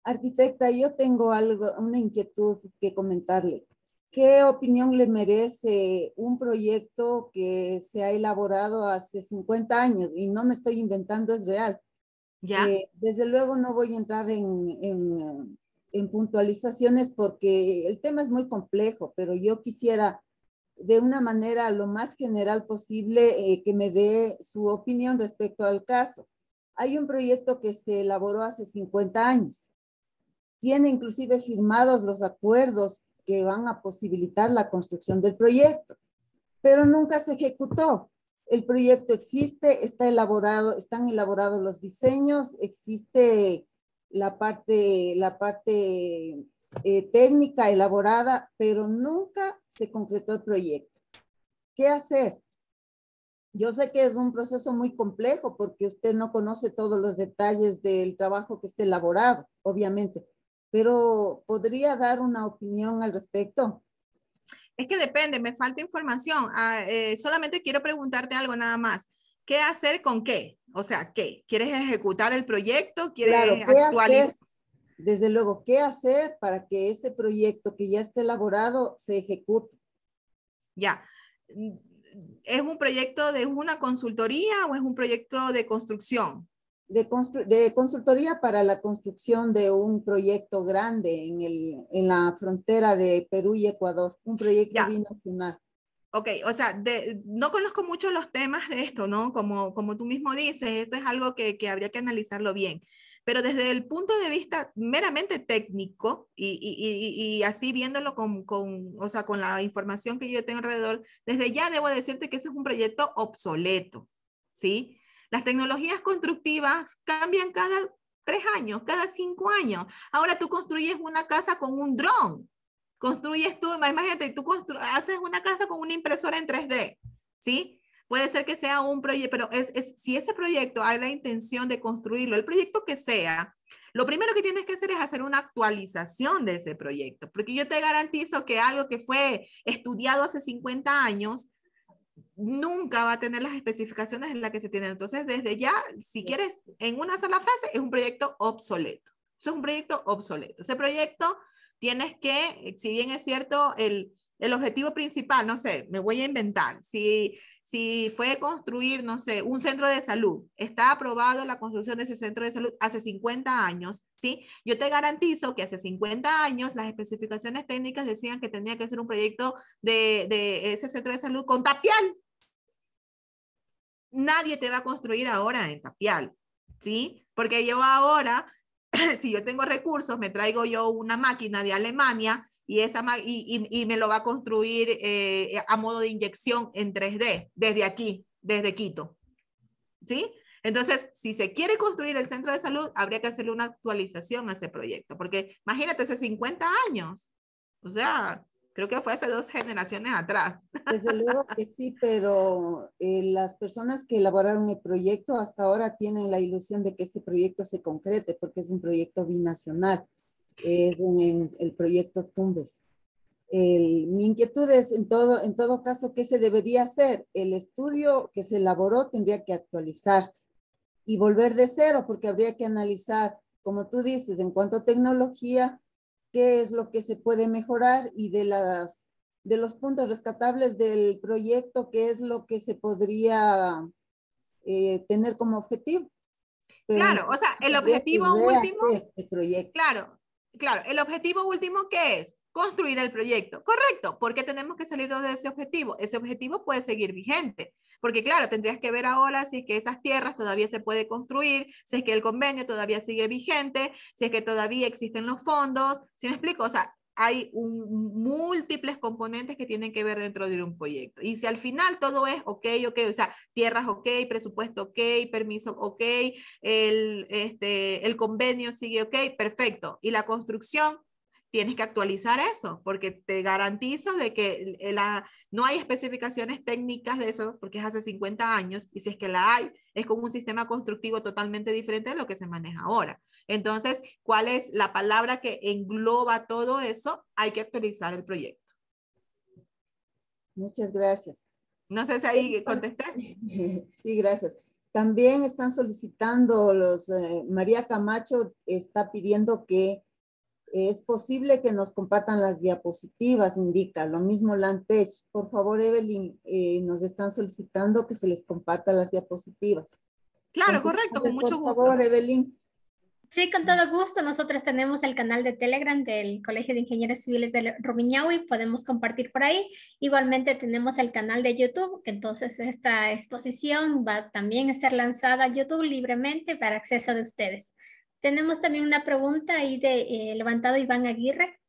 Arquitecta, yo tengo una inquietud que comentarle. ¿Qué opinión le merece un proyecto que se ha elaborado hace 50 años? Y no me estoy inventando, es real. ¿Ya? Desde luego no voy a entrar en puntualizaciones porque el tema es muy complejo, pero yo quisiera de una manera lo más general posible que me dé su opinión respecto al caso. Hay un proyecto que se elaboró hace 50 años. Tiene inclusive firmados los acuerdos que van a posibilitar la construcción del proyecto, pero nunca se ejecutó. El proyecto existe, están elaborados los diseños, existe la parte técnica elaborada, pero nunca se concretó el proyecto. ¿Qué hacer? Yo sé que es un proceso muy complejo porque usted no conoce todos los detalles del trabajo que esté elaborado, obviamente, pero ¿podría dar una opinión al respecto? Es que depende, me falta información. Solamente quiero preguntarte algo nada más. ¿Qué hacer con qué? O sea, ¿qué? ¿Quieres ejecutar el proyecto? ¿Quieres actualizar? Desde luego, ¿qué hacer para que ese proyecto que ya esté elaborado se ejecute? Ya. ¿Es un proyecto de una consultoría o es un proyecto de construcción? De consultoría para la construcción de un proyecto grande en la frontera de Perú y Ecuador, un proyecto binacional. Ok, o sea, no conozco mucho los temas de esto, ¿no? Como tú mismo dices, esto es algo que habría que analizarlo bien. Pero desde el punto de vista meramente técnico y así viéndolo o sea, con la información que yo tengo alrededor, desde ya debo decirte que eso es un proyecto obsoleto, ¿sí? Las tecnologías constructivas cambian cada 3 años, cada 5 años. Ahora tú construyes una casa con un dron, construyes tú, imagínate, tú haces una casa con una impresora en 3D, ¿sí? Puede ser que sea un proyecto, pero si ese proyecto hay la intención de construirlo, el proyecto que sea, lo primero que tienes que hacer es hacer una actualización de ese proyecto, porque yo te garantizo que algo que fue estudiado hace 50 años, nunca va a tener las especificaciones en las que se tienen. Entonces, desde ya, si quieres, en una sola frase, es un proyecto obsoleto. Eso es un proyecto obsoleto. Ese proyecto tienes que, si bien es cierto, el objetivo principal, no sé, me voy a inventar, si fue construir, no sé, un centro de salud, está aprobado la construcción de ese centro de salud hace 50 años, ¿sí? Yo te garantizo que hace 50 años las especificaciones técnicas decían que tenía que ser un proyecto de ese centro de salud con tapial. Nadie te va a construir ahora en tapial, ¿sí? Porque yo ahora, si yo tengo recursos, me traigo yo una máquina de Alemania y me lo va a construir a modo de inyección en 3D, desde aquí, desde Quito, ¿sí? Entonces, si se quiere construir el centro de salud, habría que hacerle una actualización a ese proyecto, porque imagínate, hace 50 años, o sea, creo que fue hace 2 generaciones atrás. Desde luego que sí, pero las personas que elaboraron el proyecto hasta ahora tienen la ilusión de que ese proyecto se concrete, porque es un proyecto binacional, es el proyecto Tumbes. Mi inquietud es, en todo caso, ¿qué se debería hacer? El estudio que se elaboró tendría que actualizarse y volver de cero, porque habría que analizar, como tú dices, en cuanto a tecnología, qué es lo que se puede mejorar y de los puntos rescatables del proyecto, qué es lo que se podría tener como objetivo. Pero claro, o sea, el objetivo último, el proyecto. claro, el objetivo último, ¿qué es? Construir el proyecto. Correcto, porque tenemos que salirnos de ese objetivo. Ese objetivo puede seguir vigente, porque claro, tendrías que ver ahora si es que esas tierras todavía se puede construir, si es que el convenio todavía sigue vigente, si es que todavía existen los fondos. ¿Sí me explico? O sea, hay múltiples componentes que tienen que ver dentro de un proyecto. Y si al final todo es ok, o sea, tierras ok, presupuesto ok, permiso ok, el convenio sigue ok, perfecto. Y la construcción, tienes que actualizar eso, porque te garantizo de que no hay especificaciones técnicas de eso, porque es hace 50 años, y si es que la hay, es con un sistema constructivo totalmente diferente de lo que se maneja ahora. Entonces, ¿cuál es la palabra que engloba todo eso? Hay que actualizar el proyecto. Muchas gracias. No sé si ahí contesté. Sí, gracias. También están solicitando María Camacho está pidiendo que es posible que nos compartan las diapositivas, indica. Lo mismo Lantech. Por favor, Evelyn, nos están solicitando que se les comparta las diapositivas. Claro, correcto, con mucho gusto. Por favor, Evelyn. Sí, con todo gusto. Nosotros tenemos el canal de Telegram del Colegio de Ingenieros Civiles de Rumiñahui, podemos compartir por ahí. Igualmente tenemos el canal de YouTube, que entonces esta exposición va también a ser lanzada a YouTube libremente para acceso de ustedes. Tenemos también una pregunta ahí de levantado Iván Aguirre.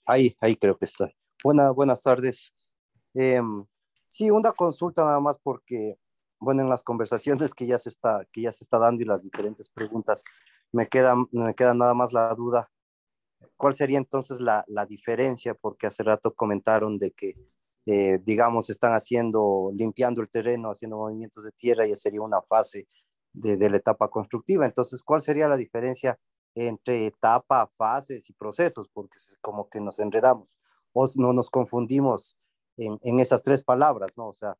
Ahí creo que está. Buenas tardes. Sí, una consulta nada más porque, bueno, en las conversaciones que ya se está dando y las diferentes preguntas, me queda nada más la duda. ¿Cuál sería entonces la diferencia? Porque hace rato comentaron de que, digamos, están limpiando el terreno, haciendo movimientos de tierra y sería una fase de la etapa constructiva. Entonces, ¿cuál sería la diferencia entre etapa, fases y procesos? Porque es como que nos enredamos o no nos confundimos en esas 3 palabras, ¿no? O sea,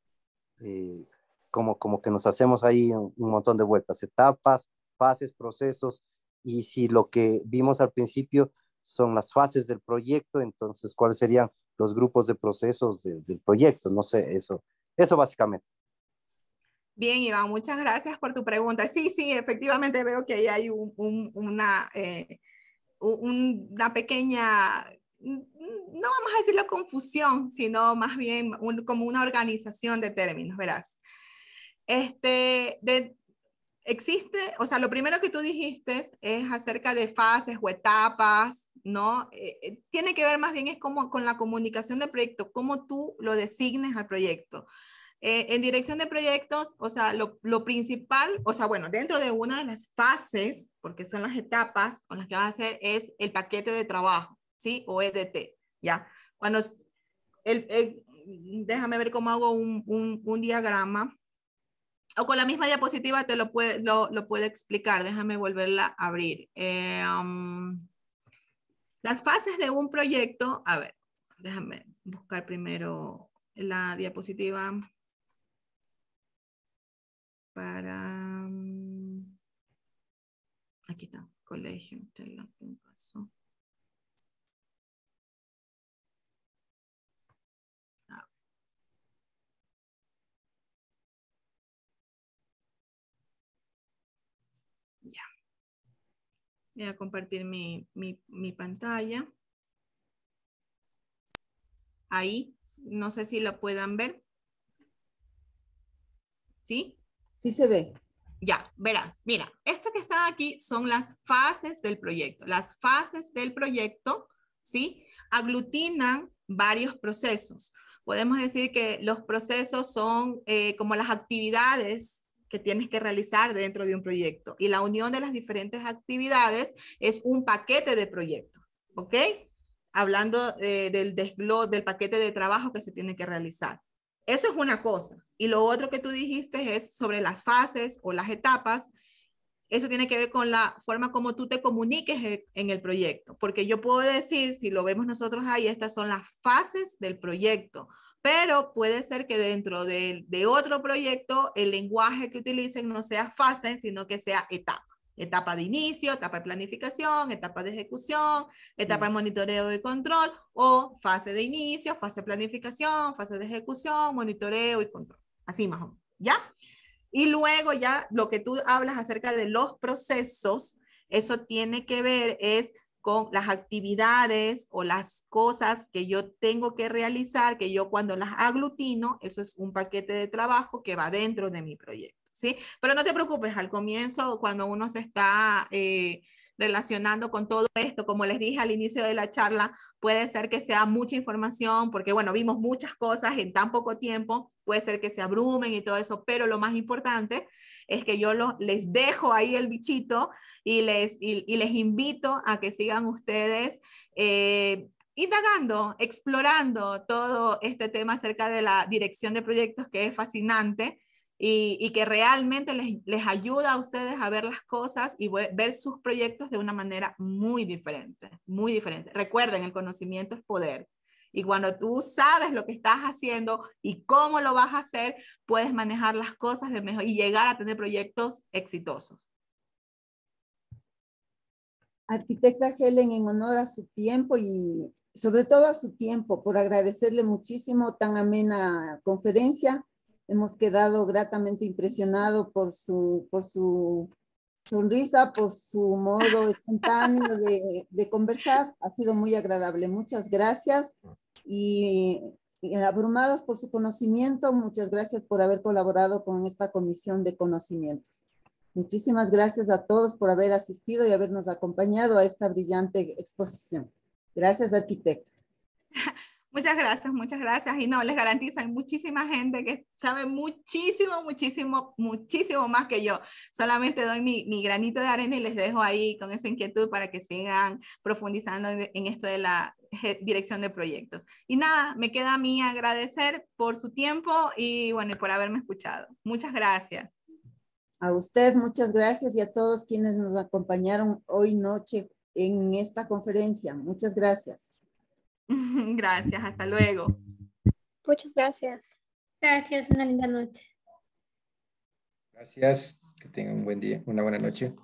como que nos hacemos ahí un montón de vueltas, etapas, fases, procesos, y si lo que vimos al principio son las fases del proyecto, entonces, ¿cuáles serían los grupos de procesos del proyecto? No sé, eso básicamente. Bien, Iván, muchas gracias por tu pregunta. Sí, efectivamente veo que ahí hay una pequeña, no vamos a decirlo confusión, sino más bien como una organización de términos, verás. Existe, o sea, lo primero que tú dijiste es acerca de fases o etapas, ¿no? Tiene que ver más bien es como con la comunicación del proyecto, cómo tú lo designes al proyecto. En dirección de proyectos, o sea, lo principal, o sea, bueno, dentro de una de las fases, porque son las etapas con las que vas a hacer, es el paquete de trabajo, ¿sí? O EDT, ¿ya? Cuando, déjame ver cómo hago un diagrama, o con la misma diapositiva te lo puede explicar, déjame volverla a abrir. Las fases de un proyecto, a ver, déjame buscar primero la diapositiva. Para, aquí está, colegio, paso. Ya. Voy a compartir mi pantalla. Ahí, no sé si lo puedan ver. ¿Sí? Sí se ve. Ya, verás, mira, esto que está aquí son las fases del proyecto. Las fases del proyecto, ¿sí? Aglutinan varios procesos. Podemos decir que los procesos son como las actividades que tienes que realizar dentro de un proyecto. Y la unión de las diferentes actividades es un paquete de proyecto, ¿ok? Hablando del paquete de trabajo que se tiene que realizar. Eso es una cosa. Y lo otro que tú dijiste es sobre las fases o las etapas. Eso tiene que ver con la forma como tú te comuniques en el proyecto. Porque yo puedo decir, si lo vemos nosotros ahí, estas son las fases del proyecto. Pero puede ser que dentro de otro proyecto el lenguaje que utilicen no sea fase, sino que sea etapa. Etapa de inicio, etapa de planificación, etapa de ejecución, etapa de monitoreo y control, o fase de inicio, fase de planificación, fase de ejecución, monitoreo y control. Así más o menos, ¿ya? Y luego ya lo que tú hablas acerca de los procesos, eso tiene que ver es con las actividades o las cosas que yo tengo que realizar, que yo cuando las aglutino, eso es un paquete de trabajo que va dentro de mi proyecto. ¿Sí? Pero no te preocupes, al comienzo, cuando uno se está relacionando con todo esto, como les dije al inicio de la charla, puede ser que sea mucha información, porque bueno, vimos muchas cosas en tan poco tiempo, puede ser que se abrumen y todo eso, pero lo más importante es que yo les dejo ahí el bichito y les invito a que sigan ustedes indagando, explorando todo este tema acerca de la dirección de proyectos, que es fascinante. Y que realmente les ayuda a ustedes a ver las cosas y ver sus proyectos de una manera muy diferente, muy diferente. Recuerden, el conocimiento es poder. Y cuando tú sabes lo que estás haciendo y cómo lo vas a hacer, puedes manejar las cosas de mejor y llegar a tener proyectos exitosos. Arquitecta Helen, en honor a su tiempo y sobre todo a su tiempo, por agradecerle muchísimo tan amena conferencia. Hemos quedado gratamente impresionados por su sonrisa, por su modo espontáneo de conversar. Ha sido muy agradable. Muchas gracias. Y abrumados por su conocimiento, muchas gracias por haber colaborado con esta comisión de conocimientos. Muchísimas gracias a todos por haber asistido y habernos acompañado a esta brillante exposición. Gracias, arquitecta. Muchas gracias, muchas gracias. Y no, les garantizo, hay muchísima gente que sabe muchísimo, muchísimo, muchísimo más que yo. Solamente doy mi granito de arena y les dejo ahí con esa inquietud para que sigan profundizando en esto de la dirección de proyectos. Y nada, me queda a mí agradecer por su tiempo y bueno, y por haberme escuchado. Muchas gracias. A usted, muchas gracias, y a todos quienes nos acompañaron hoy noche en esta conferencia. Muchas gracias. Gracias, hasta luego. Muchas gracias. Gracias, una linda noche. Gracias, que tengan un buen día, una buena noche.